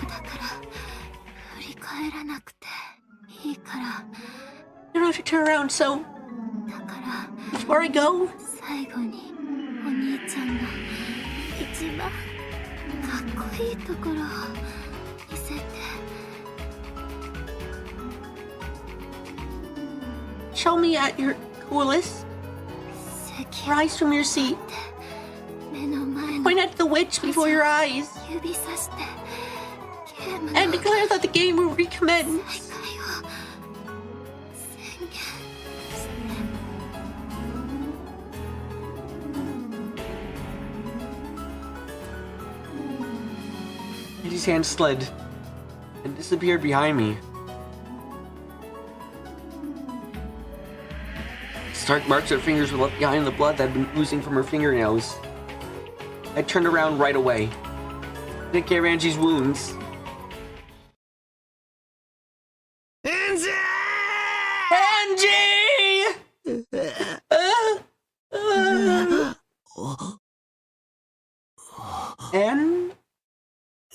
don't have to turn around, so before I go, show me at your coolest. Rise from your seat. Point at the witch before your eyes. And declare that the game will recommence. His hand slid and disappeared behind me. Stark marks her fingers were left behind in the blood that had been oozing from her fingernails. I turned around right away. Take care of Angie's wounds. Angie! Angie?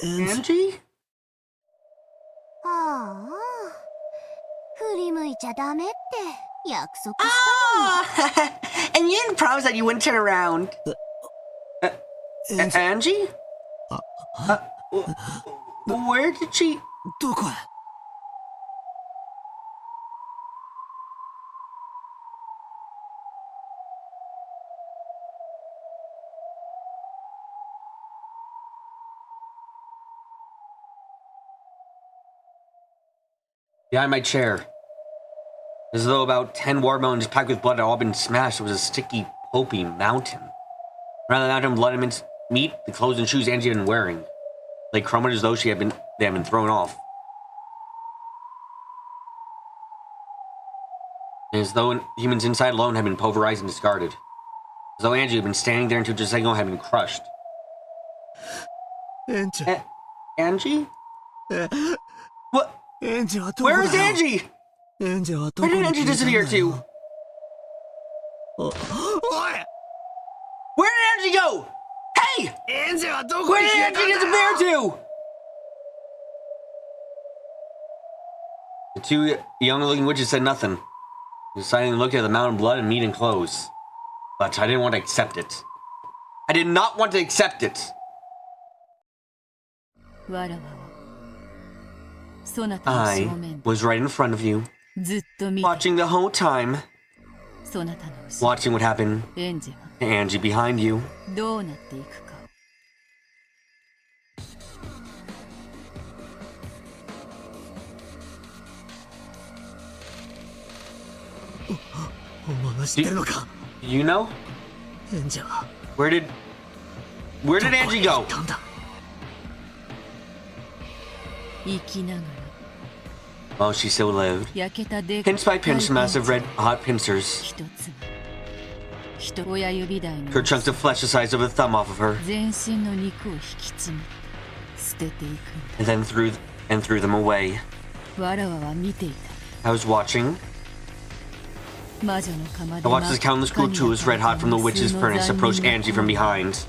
Angie? ああ、振り向いちゃダメって約束したのに。And you didn't promise that you wouldn't turn around. Angie? Where did she... どこへ? Behind my chair. As though about 10 watermelons packed with blood had all been smashed, it was a sticky, pulpy mountain. Around the mountain, blood and meat, the clothes and shoes Angie had been wearing lay crumbled as though they had been thrown off. And as though humans inside alone had been pulverized and discarded. As though Angie had been standing there until just a second ago had been crushed. Angie? What? Where is Angie? Where did Angie disappear to? Where did Angie go? Hey! Where did Angie disappear to? The two young-looking witches said nothing. They silently looked at the mountain of blood and meat and clothes. But I didn't want to accept it. I did not want to accept it. I was right in front of you, watching the whole time, watching what happened to Angie behind you. You know? Where did Angie go? Well, she still lived. Pinch by pinch, massive red hot pincers. Her chunks of flesh the size of a thumb off of her. And then threw them away. I was watching. I watched as countless cool tools red hot from the witch's furnace approach Angie from behind.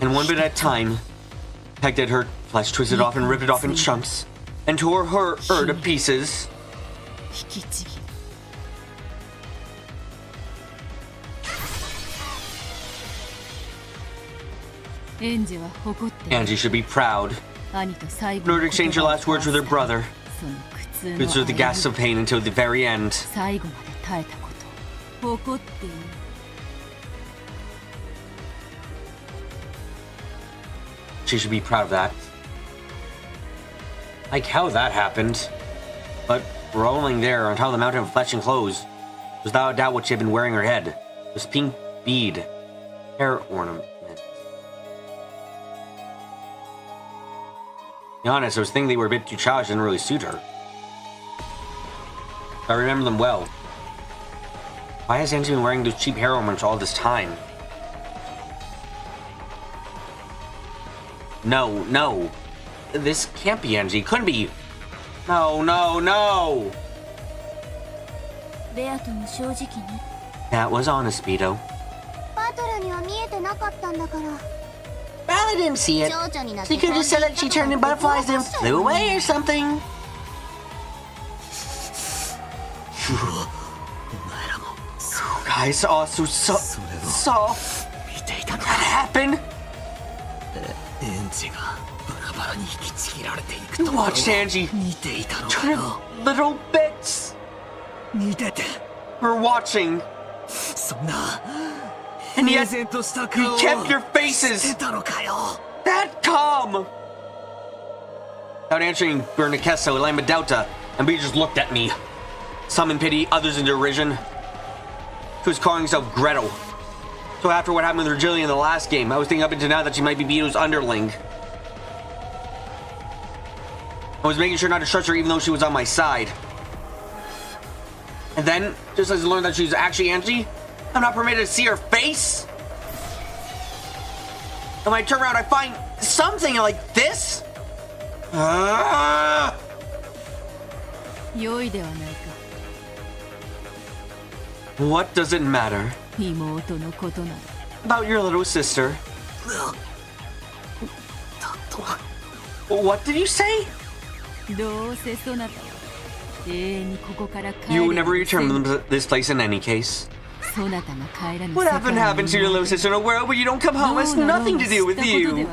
And one bit at a time, pecked at her flesh, twisted off and ripped it off in chunks, and tore her to pieces. Angie should be proud. In order to exchange her last words with her brother, who through the gasps of pain until the very end. She should be proud of that. Like how that happened. But rolling there on top of the mountain of flesh and clothes was without a doubt what she had been wearing her head. This pink bead hair ornament. To be honest, I was thinking they were a bit too childish and didn't really suit her. I remember them well. Why has Angie been wearing those cheap hair ornaments all this time? No. This can't be Angie. Couldn't be. No. That was honest, Speedo. Bella didn't see it. She could have just said that she turned into butterflies and flew away or something. Guys also saw that happen. Watched Angie turn to little bits. We're watching. And yet, you kept your faces that calm. Without answering Bernakesso, Lima Delta, and B just looked at me. Some in pity, others in derision. She was calling herself Gretel. So after what happened with Virgilia in the last game, I was thinking up until now that she might be Beeto's underling. I was making sure not to trust her even though she was on my side. And then, just as I learned that she was actually Angie, I'm not permitted to see her face? And when I turn around, I find something like this? What does it matter? About your little sister. What did you say? You would never return to this place in any case. What happened to your little sister in a world where you don't come home has nothing to do with you.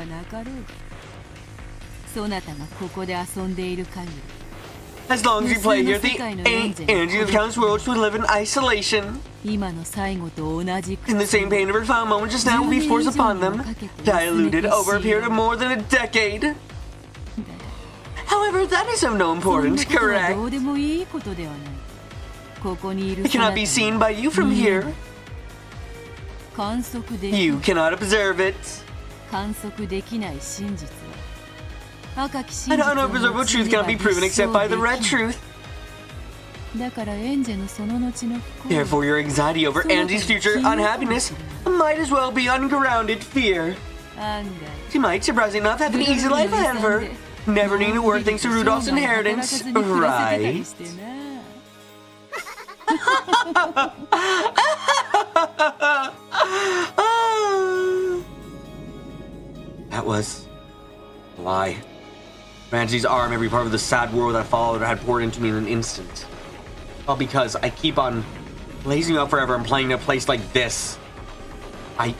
As long as you play here, the Angie of Countless Worlds would live in isolation. And the same pain of her final moment just now will be forced upon them, diluted over a period of more than a decade. However, that is of no importance, correct? It cannot be seen by you from here. You cannot observe it. An unobservable truth cannot be proven except by the red truth. Therefore, your anxiety over Angie's future unhappiness might as well be ungrounded fear. She might, surprisingly enough, have an easy life ahead of her. Never need to work thanks to Rudolph's inheritance, right? That was a lie. Ranji's arm, every part of the sad world that followed, had poured into me in an instant. All because I keep on blazing up forever and playing in a place like this. I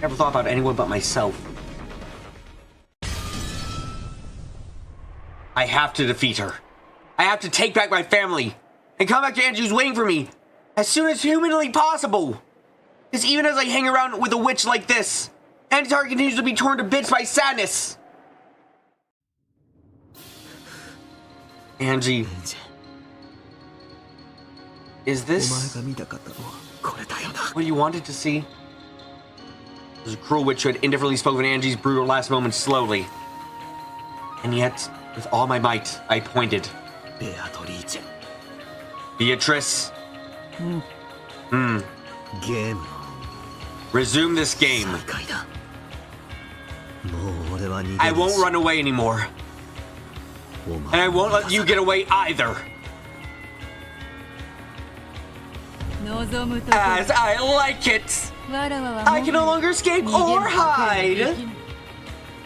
never thought about anyone but myself. I have to defeat her. I have to take back my family and come back to Angie, who's waiting for me as soon as humanly possible. Because even as I hang around with a witch like this, Angie's heart continues to be torn to bits by sadness. Angie, is this what you wanted to see? There's a cruel witch who had indifferently spoken Angie's brutal last moments slowly. And yet, with all my might, I pointed. Beatrice. Resume this game. I won't run away anymore. And I won't let you get away either. As I like it. I can no longer escape or hide.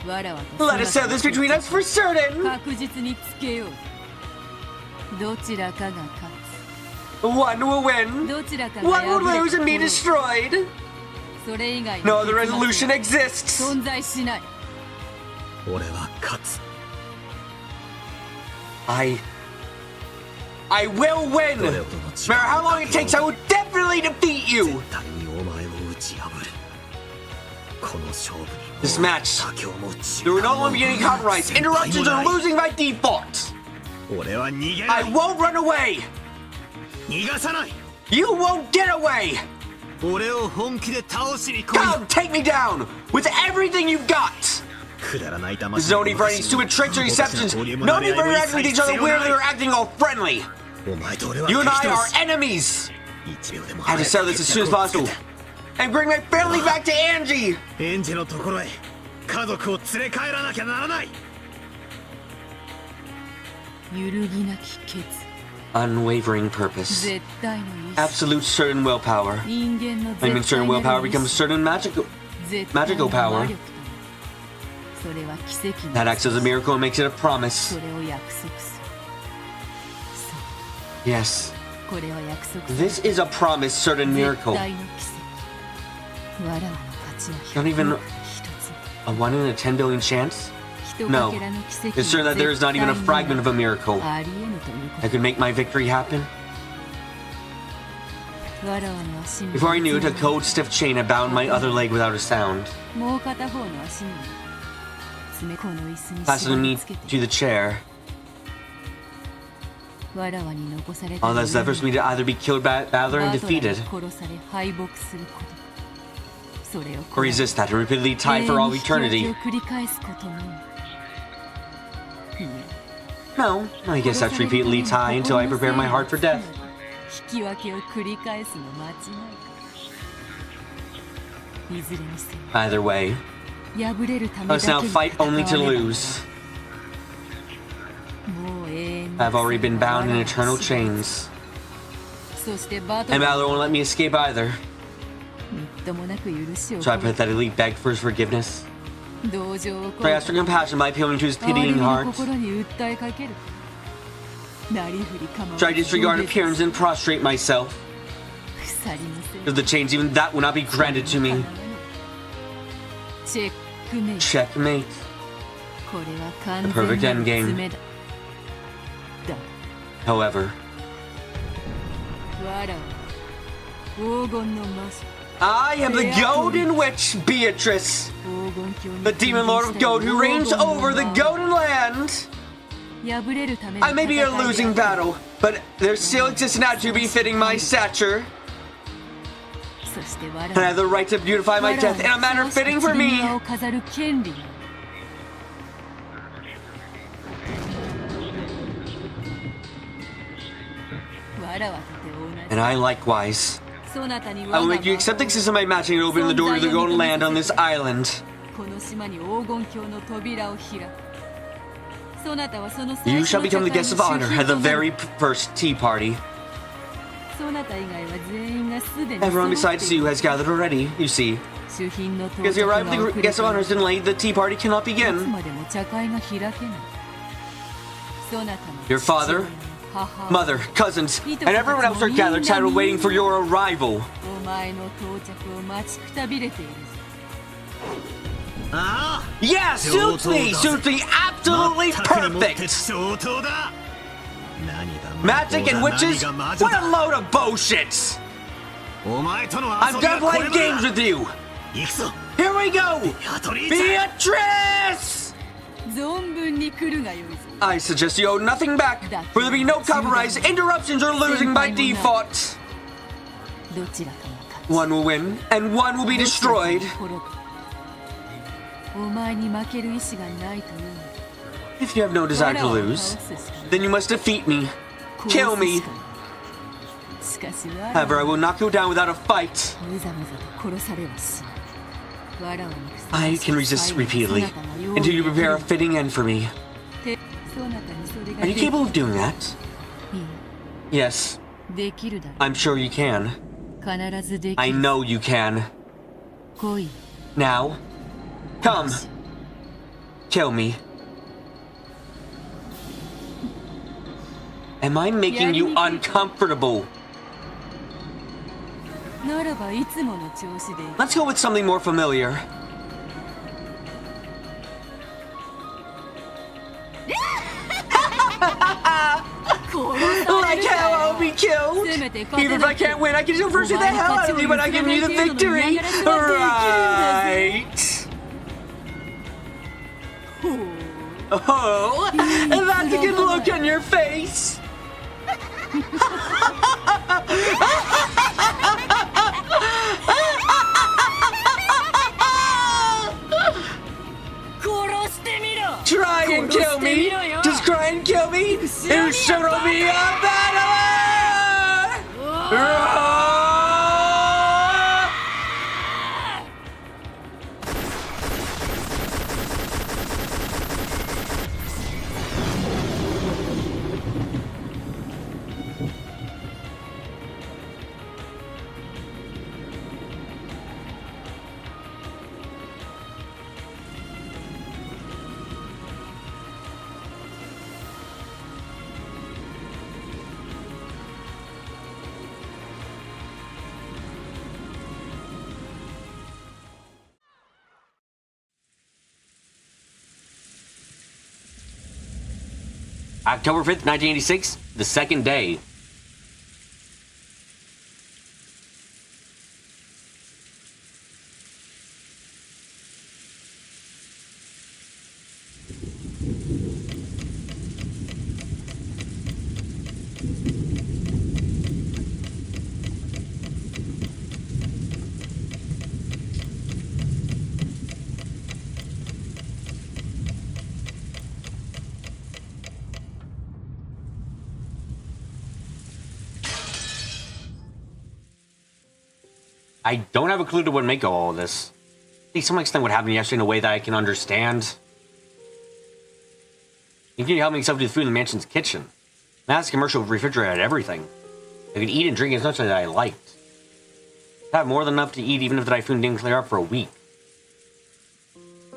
Let us settle this between us for certain. One will win. One will lose and be destroyed. No other resolution exists. I will win! No matter how long it takes, I will definitely defeat you! This match, there will no longer be any compromise, interruptions, or losing by default! I won't run away! You won't get away! Come, take me down! With everything you've got! There's no need for any stupid tricks or deceptions. No need for interacting with each other weirdly or acting all friendly. You and I are enemies. I have to settle this as soon as possible and bring my family back to Angie. Unwavering purpose. Absolute certain willpower. I mean, certain willpower becomes certain magical power. That acts as a miracle and makes it a promise. Yes. This is a promise, certain miracle. Not even a 1 in a 10 billion chance? No. It's certain that there is not even a fragment of a miracle that could make my victory happen. Before I knew it, a cold, stiff chain had bound my other leg without a sound. Fastening me to the chair. All that's left for me to either be killed by Valor and defeated, or resist that and repeatedly tie for all eternity. No, I guess that's repeatedly tie until I prepare my heart for death. Either way, let's now fight only to lose. I've already been bound in eternal chains. And Valor won't let me escape either. So I pathetically beg for his forgiveness. I ask for compassion by appealing to his pitying heart. Should I disregard appearance and prostrate myself? If the chains, even that will not be granted to me. Checkmate. The perfect endgame. However, I am the Golden Witch, Beatrice, the Demon Lord of Gold who reigns over the Golden Land. I may be a losing battle, but there still exists an attitude befitting my stature. And I have the right to beautify my death in a manner fitting for me. And I likewise. I will make you accept the existence of my matching and open the door to the Golden Land on this island. You shall become the guest of honor at the very first tea party. Everyone besides you has gathered already, you see. Because the arrival of the guest of honor is delayed, the tea party cannot begin. Your father, mother, cousins, and everyone else are gathered tired waiting for your arrival. Yeah, suits me! Suits me absolutely perfect! Magic and witches? What a load of bullshit! I'm done playing games with you! Here we go! Beatrice! I suggest you owe nothing back, for there be no copyrights, interruptions, or losing by default. One will win, and one will be destroyed. If you have no desire to lose, then you must defeat me. Kill me. However, I will not go down without a fight. I can resist repeatedly until you prepare a fitting end for me. Are you capable of doing that? Yes. I'm sure you can. I know you can. Now, come. Kill me. Am I making you uncomfortable? Let's go with something more familiar. Like how I'll be killed? Even if I can't win, I can still pursue the hell out of you, but I give you the victory! Right! Oh, that's a good look on your face! Try and kill me! Just try and kill me! You should be a battler! October 5th, 1986, the second day. I don't have a clue to what make of all of this. I think someone explain what happened yesterday in a way that I can understand. Can you help me accept the food in the mansion's kitchen? Now this commercial refrigerator had everything. I could eat and drink as much as I liked. I had more than enough to eat even if the typhoon didn't clear up for a week.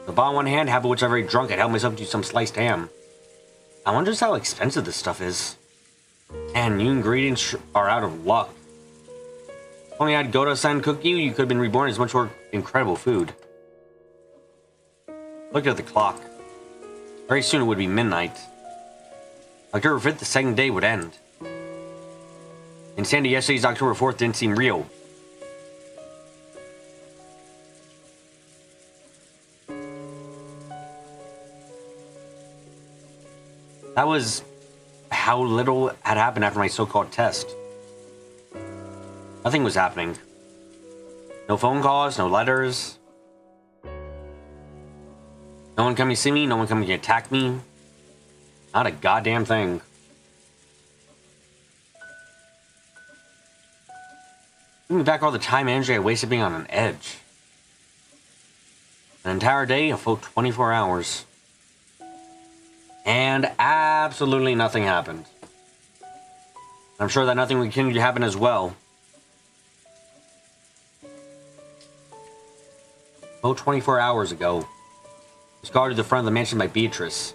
The ball in one hand, half of which I'm very drunk, I'd help myself to some sliced ham. I wonder just how expensive this stuff is. And new ingredients are out of luck. If only I'd Goto-san cook you, you could have been reborn as much more incredible food. Looked at the clock. Very soon it would be midnight. October 5th, the second day would end. Insanity yesterday's October 4th didn't seem real. That was how little had happened after my so-called test. Nothing was happening. No phone calls, no letters. No one coming to see me, no one coming to attack me. Not a goddamn thing. Thinking back all the time and energy I wasted being on an edge. An entire day, a full 24 hours. And absolutely nothing happened. I'm sure that nothing would continue to happen as well. About 24 hours ago, I was guarded to the front of the mansion by Beatrice.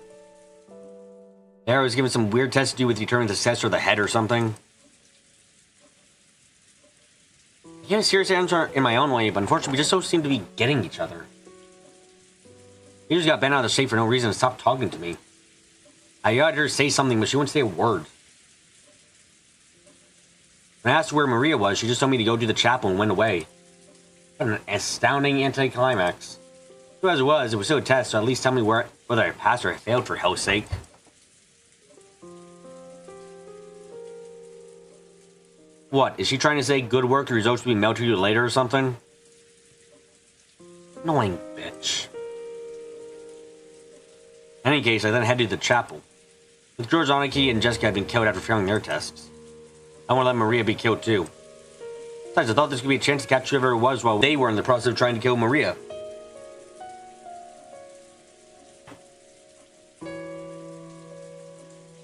There I was given some weird test to do with determining the success or the head or something. I gave a serious answer in my own way, but unfortunately we just so seemed to be getting each other. She just got bent out of shape for no reason and stopped talking to me. I got her to say something, but she wouldn't say a word. When I asked where Maria was, she just told me to go to the chapel and went away. What an astounding anticlimax. So as it was still a test, so at least tell me whether I passed or I failed, for hell's sake. What, is she trying to say good work, the results will be mailed to you later or something? Annoying bitch. In any case, I then headed to the chapel. With George Aniki and Jessica had been killed after failing their tests. I want to let Maria be killed too. Besides, I thought this could be a chance to catch whoever it was while they were in the process of trying to kill Maria.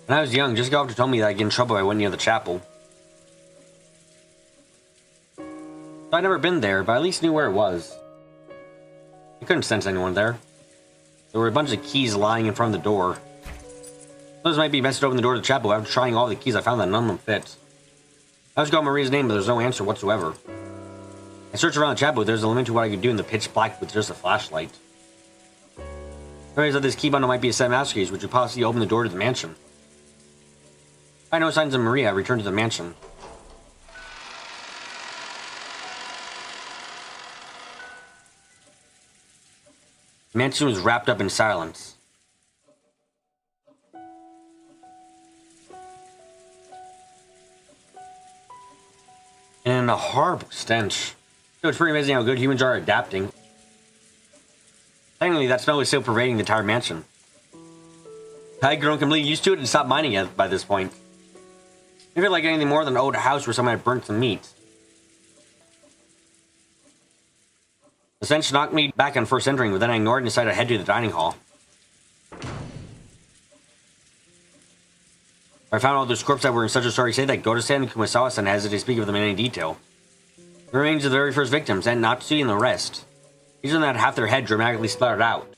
When I was young, Jessica often told me that I'd get in trouble if I went near the chapel. I'd never been there, but I at least knew where it was. I couldn't sense anyone there. There were a bunch of keys lying in front of the door. Those might be messed open the door to the chapel. After trying all the keys, I found that none of them fit. I was calling Maria's name, but there's no answer whatsoever. I searched around the chapel, but there's a limit to what I could do in the pitch black with just a flashlight. I realized that this key bundle might be a set of master keys, which would possibly open the door to the mansion. I had no signs of Maria. I returned to the mansion. The mansion was wrapped up in silence. And a horrible stench. So it's pretty amazing how good humans are adapting. Technically, that smell was still pervading the entire mansion. I had grown completely used to it and stopped minding it by this point. I feel like anything more than an old house where someone had burnt some meat. The stench knocked me back on first entering, but then I ignored it and decided to head to the dining hall. I found all those corpses that were in such a sorry state that Goto-san and Kumasawa-san hesitated to speak of them in any detail. The remains of the very first victims, and Natsuki and the rest. Each of them had half their head dramatically splattered out.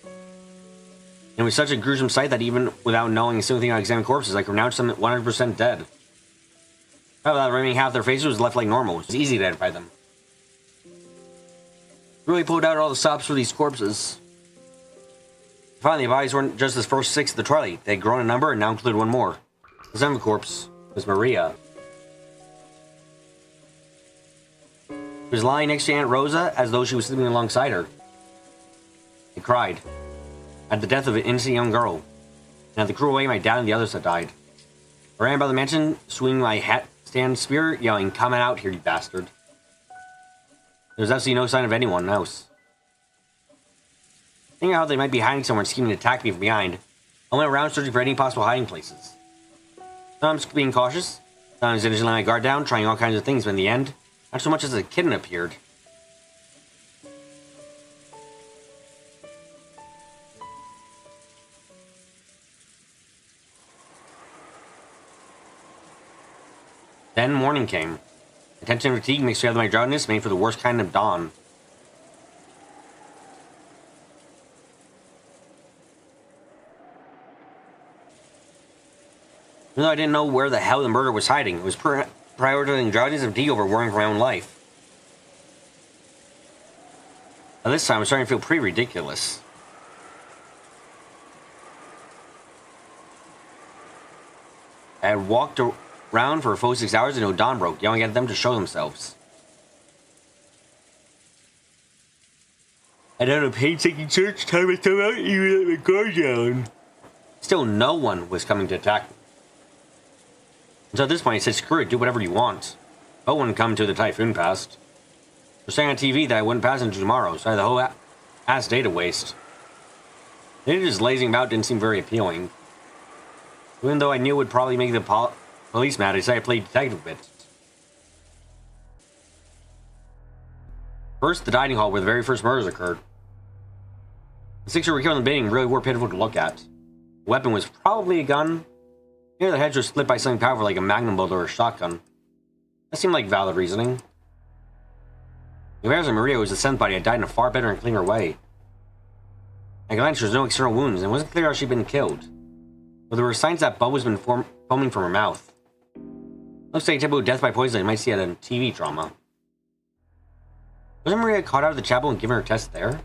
And it was such a gruesome sight that even without knowing a single thing about examining corpses, I pronounced them 100% dead. However, the remaining half of their faces was left like normal. It was easy to identify them. Really pulled out all the stops for these corpses. Finally, the bodies weren't just the first 6 of the Twilight. They had grown in number and now included one more. The 7th corpse was Maria. She was lying next to Aunt Rosa as though she was sleeping alongside her. I cried. At the death of an innocent young girl. And at the cruel way my dad and the others had died. I ran by the mansion, swinging my hat stand spear, yelling, "Come out here, you bastard." There was absolutely no sign of anyone else. Thinking how they might be hiding somewhere and scheming to attack me from behind, I went around searching for any possible hiding places. Sometimes being cautious, sometimes just letting my guard down, trying all kinds of things, but in the end, not so much as a kitten appeared. Then morning came. The tension and fatigue mixed together with my drowsiness made for the worst kind of dawn. Even though I didn't know where the hell the murder was hiding, it was prioritizing drowsiness and fatigue over worrying for my own life. Now this time, I was starting to feel pretty ridiculous. I had walked around for a full 6 hours until dawn broke, yelling at them to show themselves. I done a painstaking search, time to come out, even let my guard down. Still, no one was coming to attack me. And so at this point, I said, screw it, do whatever you want. I wouldn't come until the typhoon passed. They're saying on TV that I wouldn't pass until tomorrow, so I had the whole ass day to waste. Then just lazing about didn't seem very appealing. Even though I knew it would probably make the police mad, I decided to play detective a bit. First, the dining hall where the very first murders occurred. The six who were killed in the beginning really were pitiful to look at. The weapon was probably a gun. Maybe their heads were split by something powerful like a magnum bolt or a shotgun. That seemed like valid reasoning. The Maria Maria was the seventh body had died in a far better and cleaner way. At a glance, there was no external wounds, and it wasn't clear how she'd been killed. But there were signs that bubbles had been foaming from her mouth. Looks like a typical death by poison you might see at a TV drama. Wasn't Maria caught out of the chapel and given her test there?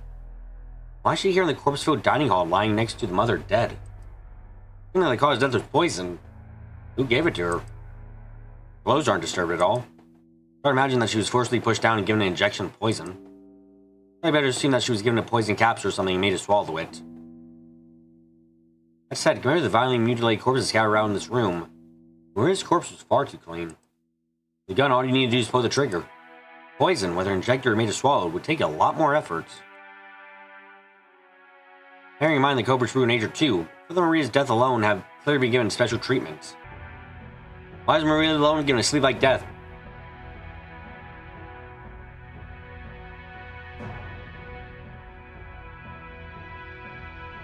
Why is she here in the corpse-filled dining hall lying next to the mother dead? Thinking that the cause of death was poison. Who gave it to her? Clothes aren't disturbed at all. I imagine that she was forcibly pushed down and given an injection of poison. I better assume that she was given a poison capsule or something and made to swallow it. That said, compared to the violently mutilated corpses scattered around in this room, Maria's corpse was far too clean. The gun, all you need to do is pull the trigger. Poison, whether injected or made to swallow, would take a lot more effort. Bearing in mind the culprit's true nature too, whether Maria's death alone have clearly been given special treatment. Why is Maria alone given a sleep-like death?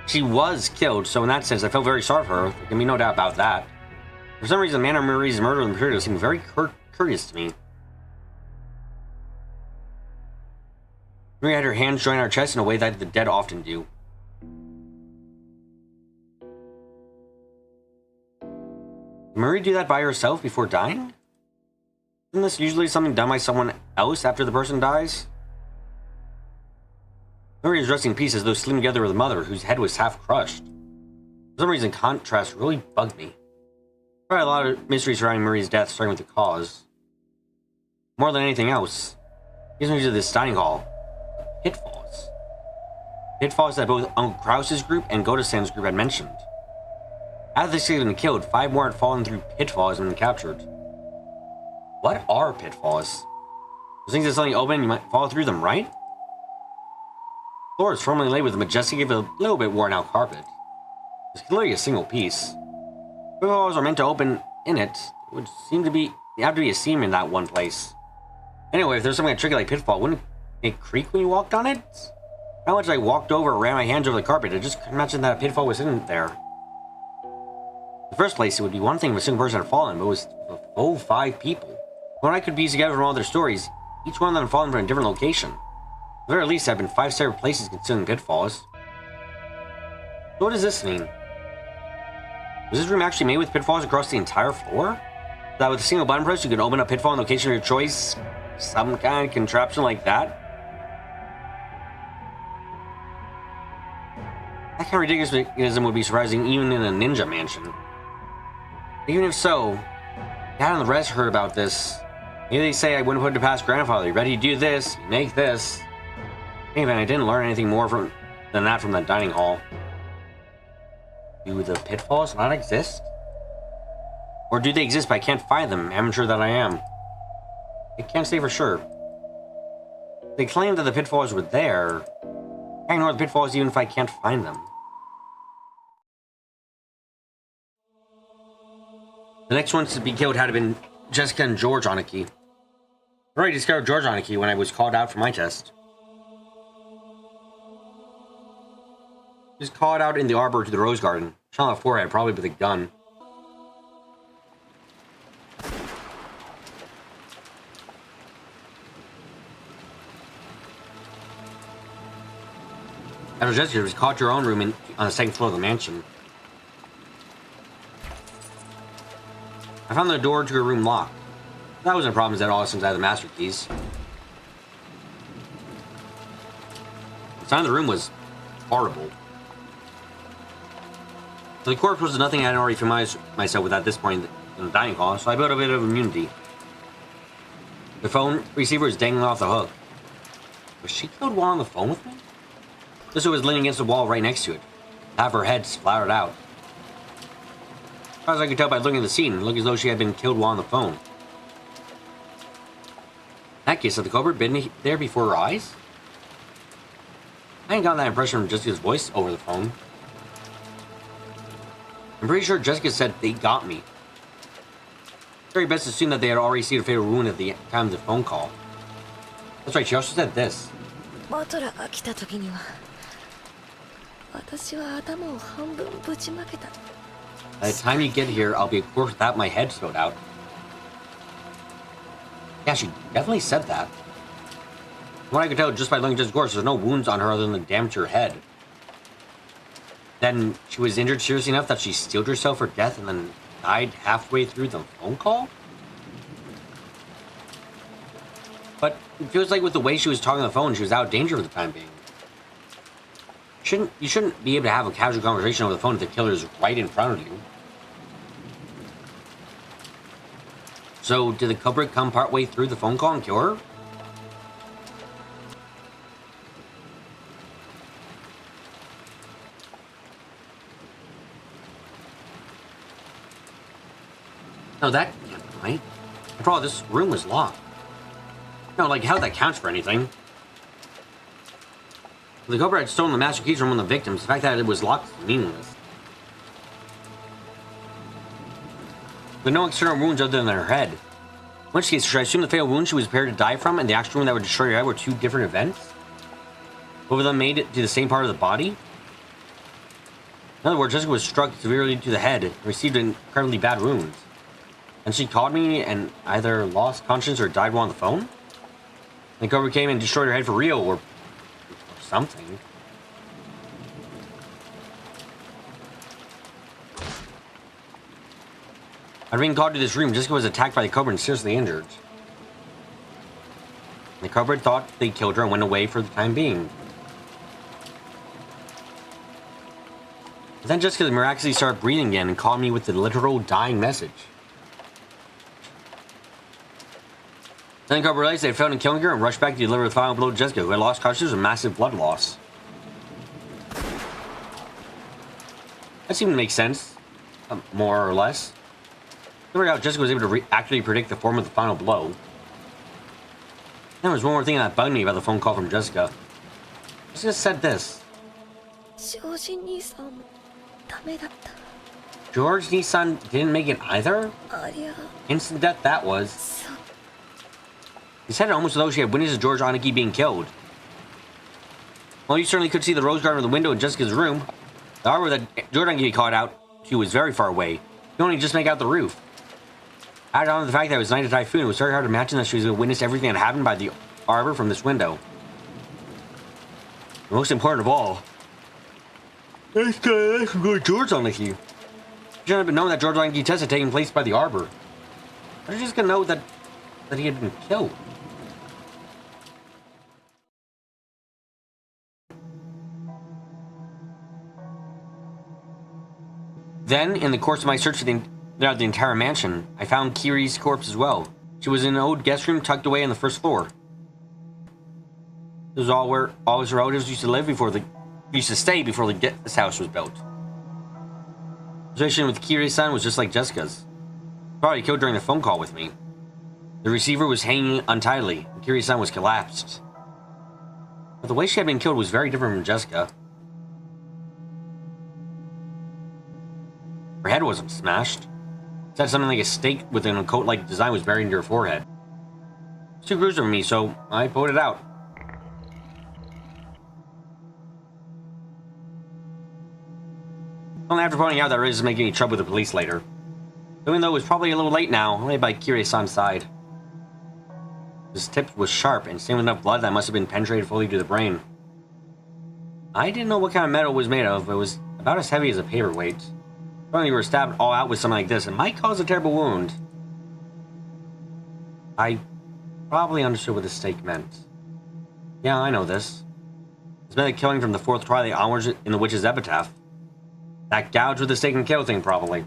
She was killed, so in that sense, I felt very sorry for her. There can be no doubt about that. For some reason, the manner of Marie's murder and material seemed very curious to me. Maria had her hands joined on her chest in a way that the dead often do. Did Maria do that by herself before dying? Isn't this usually something done by someone else after the person dies? Maria was dressed in pieces, though sleeping together with a mother whose head was half crushed. For some reason, contrast really bugged me. Probably a lot of mysteries surrounding Maria's death, starting with the cause. More than anything else, it gives me to this dining hall. Pitfalls. Pitfalls that both Uncle Krause's group and Goda-san's group had mentioned. After the six had been killed, 5 more had fallen through pitfalls and been captured. What are pitfalls? Those things that suddenly open and you might fall through them, right? The floor is firmly laid with a majestic, if a little bit worn out carpet. It's clearly a single piece. Pitfalls are meant to open in it. It would seem to be, there have to be a seam in that one place. Anyway, if there's something tricky like pitfall, wouldn't it creak when you walked on it? How much I walked over or ran my hands over the carpet, I just couldn't imagine that a pitfall was in there. In the first place, it would be one thing if a single person had fallen, but it was a full 5 people. From what I could piece together from all their stories, each one of them had fallen from a different location. At the very least, there have been 5 separate places concealing pitfalls. So what does this mean? Was this room actually made with pitfalls across the entire floor? So that with a single button press, you could open a pitfall in location of your choice? Some kind of contraption like that? That kind of ridiculous mechanism would be surprising even in a ninja mansion. Even if so, Dad and the rest heard about this. Maybe they say I wouldn't put it past grandfather. You ready to do this? You make this. Anyway, I didn't learn anything more than that from that dining hall. Do the pitfalls not exist? Or do they exist but I can't find them, amateur that I am? I can't say for sure. They claim that the pitfalls were there. I ignore the pitfalls even if I can't find them. The next ones to be killed had been Jessica and George Aniki. I already discovered George Aniki when I was called out for my test. He was called out in the arbor to the rose garden, shot on the forehead, probably with a gun. After Jessica was caught to her own room on the second floor of the mansion. I found the door to her room locked. That wasn't a problem at all since I had the master keys. The sign of the room was horrible. So the corpse was nothing I hadn't already familiarized myself with at this point in the dining hall, so I built a bit of immunity. The phone receiver was dangling off the hook. Was she killed while on the phone with me? Lisa was leaning against the wall right next to it. Half her head splattered out. As far as I could tell by looking at the scene, it looked as though she had been killed while on the phone. In that case, had the culprit been there before her eyes? I hadn't gotten that impression from Jessica's voice over the phone. I'm pretty sure Jessica said they got me. It's very best to assume that they had already seen a fatal wound at the time of the phone call. That's right, she also said this. By the time you get here, I'll be a corpse without my head sewed out. Yeah, she definitely said that. From what I could tell just by looking at this corpse, there's no wounds on her other than the damage to her head. Then she was injured seriously enough that she steeled herself for death and then died halfway through the phone call? But it feels like with the way she was talking on the phone, she was out of danger for the time being. You shouldn't be able to have a casual conversation over the phone if the killer is right in front of you. So, did the culprit come partway through the phone call and kill her? No, that can't be right. After all, this room was locked. No, like, how that counts for anything? If the culprit had stolen the master keys from one of the victims, the fact that it was locked is meaningless. With no external wounds other than her head. In which case, should I assume the fatal wound she was prepared to die from and the actual wound that would destroy her head were two different events? Both of them made it to the same part of the body? In other words, Jessica was struck severely to the head and received incredibly bad wounds. And she called me and either lost conscience or died while on the phone? And the culprit came and destroyed her head for real, or something. After being called to this room, Jessica was attacked by the culprit and seriously injured. The culprit thought they killed her and went away for the time being. But then Jessica miraculously started breathing again and called me with the literal dying message. Then the culprit realized they had failed in killing her and rushed back to deliver the final blow to Jessica, who had lost consciousness with massive blood loss. That seemed to make sense, more or less. Remember how Jessica was able to accurately predict the form of the final blow. There was one more thing that bugged me about the phone call from Jessica. Jessica said this. George Nissan didn't make it either? Instant death that was. He said it almost as though she had witnessed George Aniki being killed. Well, you certainly could see the rose garden of the window in Jessica's room. The arbor that George Aniki caught out to was very far away. You could only just make out the roof. Added on to the fact that it was night of typhoon, it was very hard to imagine that she was going to witness everything that happened by the arbor from this window. The most important of all, that's good George Aniki. She shouldn't have been known that George Aniki test had taken place by the arbor. How did you just gonna know that he had been killed? Then, in the course of my search throughout the entire mansion, I found Kiri's corpse as well. She was in an old guest room tucked away on the first floor. This was all where all his relatives used to live used to stay before this house was built. The situation with Kiri's son was just like Jessica's. Probably killed during the phone call with me. The receiver was hanging untidily, and Kiri's son was collapsed. But the way she had been killed was very different from Jessica. Her head wasn't smashed. Instead, something like a stake within a coat-like design was buried into her forehead. It was too gruesome for me, so I pulled it out. Only after pointing out that it was making me trouble with the police later. Even though it was probably a little late now, I lay by Kiri-san's side. His tip was sharp and stained with enough blood that must have been penetrated fully to the brain. I didn't know what kind of metal it was made of, but it was about as heavy as a paperweight. If only you were stabbed all out with something like this, it might cause a terrible wound. I probably understood what the stake meant. Yeah, I know this. It's meant a killing from the fourth twilight onwards in the witch's epitaph. That gouge with the stake and kill thing, probably.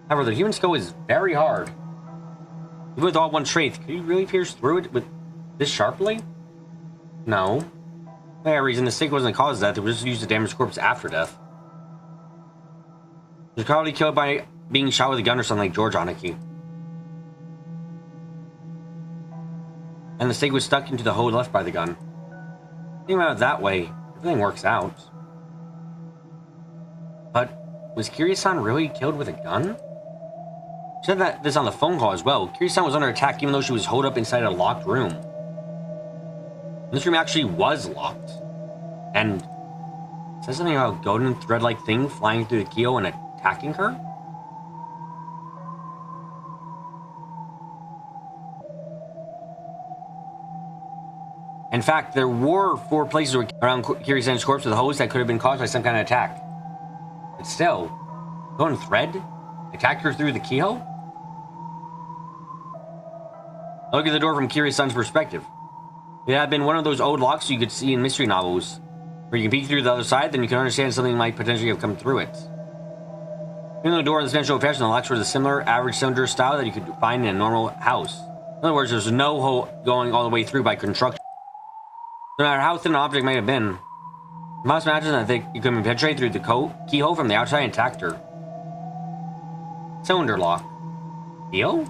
However, the human skull is very hard. Even with all one strength, could you really pierce through it with this sharply? No. For that reason, the stake wasn't the cause of death, it was just used to damage the corpse after death. He was probably killed by being shot with a gun or something like George Aniki. And the stake was stuck into the hole left by the gun. Think about it that way, everything works out. But was Kiri-san really killed with a gun? She said this on the phone call as well. Kiri-san was under attack even though she was holed up inside a locked room. And this room actually was locked. And says something about a golden thread-like thing flying through the keel and attacking her? In fact, there were 4 places around Kiri-san's corpse with a hose that could have been caused by some kind of attack. But still, golden thread attacked her through the keyhole? Look at the door from Kiri-san's perspective. It had been one of those old locks you could see in mystery novels, where you can peek through the other side, then you can understand something might potentially have come through it. Even though the door in the central fashion, the locks were the similar average cylinder style that you could find in a normal house. In other words, there's no hole going all the way through by construction. No matter how thin an object might have been, you must imagine that you could penetrate through the keyhole from the outside and attack her. Cylinder lock. Keyhole?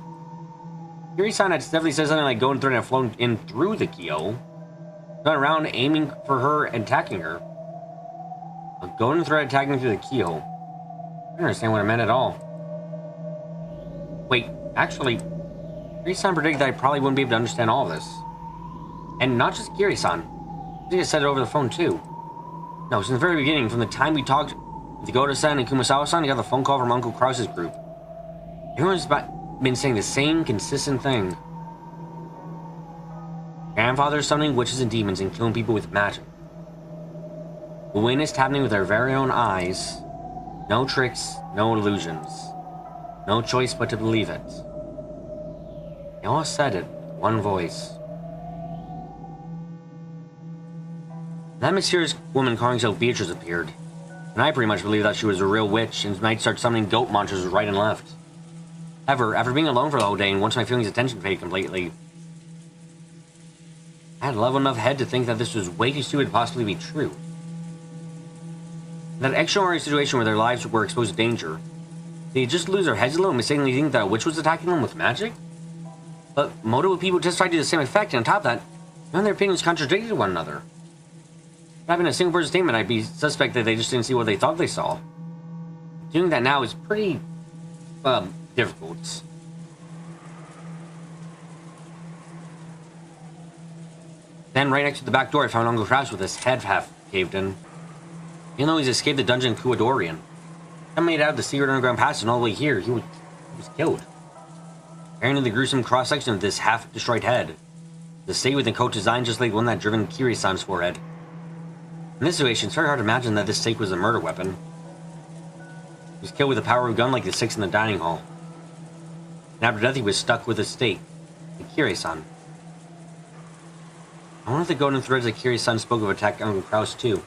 Kiri-san had definitely said something like golden thread had flown in through the keyhole. Gone around aiming for her and attacking her. A golden thread attacking through the keyhole. I don't understand what it meant at all. Wait, actually, Kiri-san predicted that I probably wouldn't be able to understand all of this. And not just Kiri-san. I think I said it over the phone too. No, since the very beginning, from the time we talked with Goda-san and Kumasawa-san, I got the phone call from Uncle Krause's group. Everyone's been saying the same consistent thing. Grandfather's summoning witches and demons and killing people with magic. We witnessed happening with our very own eyes. No tricks, no illusions. No choice but to believe it. They all said it, one voice. That mysterious woman calling herself Beatrice appeared, and I pretty much believed that she was a real witch and might start summoning goat monsters right and left. However, after being alone for the whole day and once my feelings' attention faded completely, I had a level enough head to think that this was way too stupid to possibly be true. In that extraordinary situation where their lives were exposed to danger, did they just lose their heads a little and mistakenly think that a witch was attacking them with magic? But multiple people testified to the same effect, and on top of that, none of their opinions contradicted one another. Having a single person statement, I'd be suspect that they just didn't see what they thought they saw. Doing that now is pretty, difficult. Then, right next to the back door, I found Uncle Krause with his head half caved in. Even though he's escaped the dungeon in Kuadorian, I made it out of the secret underground passage and all the way here, he was killed. Carrying the gruesome cross-section of this half-destroyed head. The stake within coat design just like the one that driven Kiri-san's forehead. In this situation, it's very hard to imagine that this stake was a murder weapon. He was killed with the power of a gun like the 6 in the dining hall. And after death, he was stuck with a stake. Like Kiri-san. I wonder if the golden threads that Kiri-san spoke of attacked Uncle Krause too.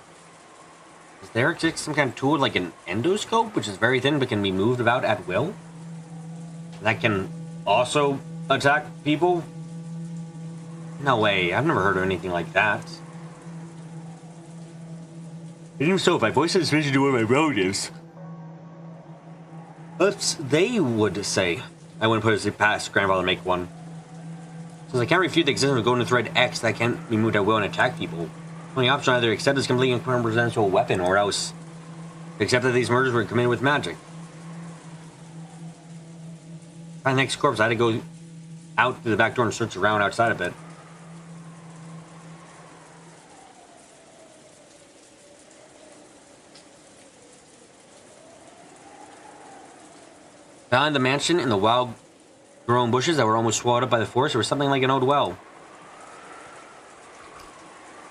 Is there some kind of tool like an endoscope, which is very thin but can be moved about at will? That can also attack people? No way, I've never heard of anything like that. Even so, if I voiced this vision to one of my relatives, they would say I wouldn't put it past grandfather to make one. Since I can't refute the existence of a golden thread X that can't be moved at will and attack people, the only option either accept this completely incomprehensible weapon or else accept that these murders were committed with magic. By the next corpse, I had to go out through the back door and search around outside of it. Behind the mansion, in the wild-grown bushes that were almost swallowed up by the forest, there was something like an old well.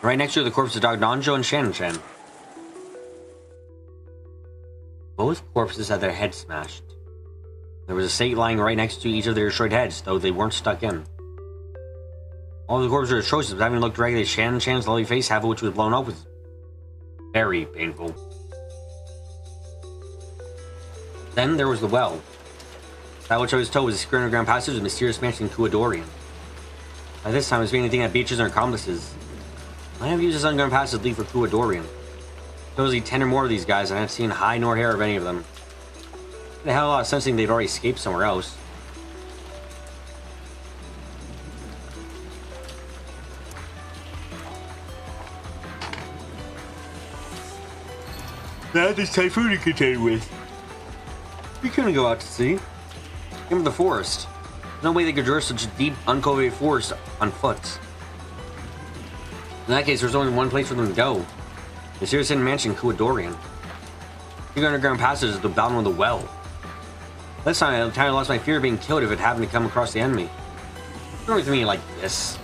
Right next to the corpse of Dog Donjo and Shan-Chan. Both corpses had their heads smashed. There was a stake lying right next to each of their destroyed heads, though they weren't stuck in. All the corpses were atrocious, but having looked directly at Shan-Chan's lovely face, half of which was blown up, was very painful. Then there was the well. That which I was told was a secret underground passage of a mysterious mansion in Kuadorian. By this time, I was beginning to think that Beatrice and her accomplices might have used this underground passage to leave for Kuadorian. Supposedly 10 or more of these guys, and I hadn't seen hide nor hair of any of them. It had a lot of sense thinking they'd already escaped somewhere else. Now there's typhoon to contend with. We couldn't go out to sea. Came to the forest. No way they could traverse such a deep, uncultivated forest on foot. In that case, there's only one place for them to go. The Serious Mansion Kuadorian. The underground passage is the bottom of the well. This time I entirely lost my fear of being killed if it happened to come across the enemy. Don't look at me like this.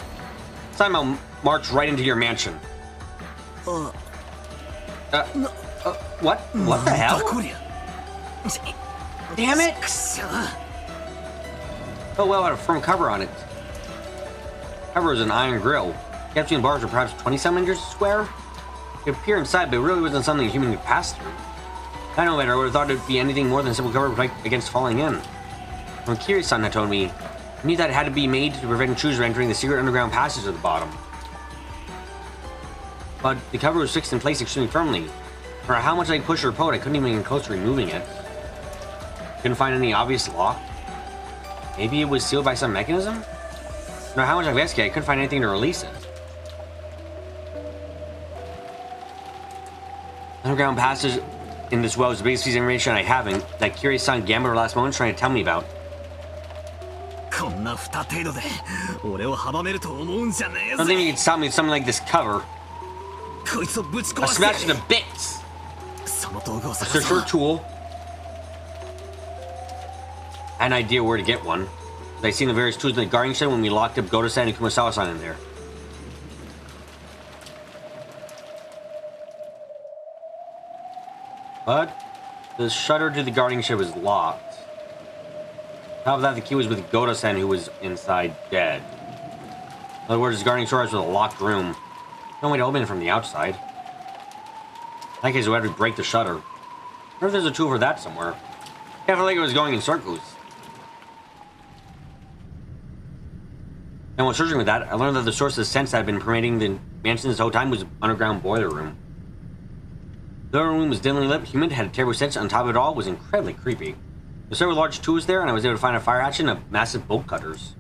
This time I'll march right into your mansion. What? What the hell? Damn it! Oh well, had a firm cover on it. Cover is an iron grill. Capturing bars are perhaps 20 centimeters square. It could appear inside, but it really wasn't something a human could pass through. I know better. I would have thought it would be anything more than a simple cover to fight against falling in. When Kiri-san had told me, I knew that it had to be made to prevent intruders from entering the secret underground passage at the bottom. But the cover was fixed in place extremely firmly. No matter how much I pushed or pulled, I couldn't even get close to removing it. Couldn't find any obvious lock. Maybe it was sealed by some mechanism? No matter how much I investigated, I couldn't find anything to release it. Underground passage in this well is the biggest piece of information I have, and that Kiri-san gambled last moment trying to tell me about. I don't think you can stop me with something like this cover. I'll smash it to bits! It's a short tool. I had an idea where to get one. I seen the various tools in the guarding shed when we locked up Goto-san and Kumasawa-san in there. But the shutter to the guarding shed was locked. On top of that, the key was with Goto-san, who was inside dead. In other words, the guarding storage was a locked room. No way to open it from the outside. In that case, we had to break the shutter. I wonder if there's a tool for that somewhere. I felt like it was going in circles. And while searching with that, I learned that the source of the sense that had been permeating the mansion this whole time was an underground boiler room. The other room was dimly lit, humid, had a terrible stench. On top of it all, was incredibly creepy. There were several large tools there, and I was able to find a fire hatchet and a massive bolt cutters.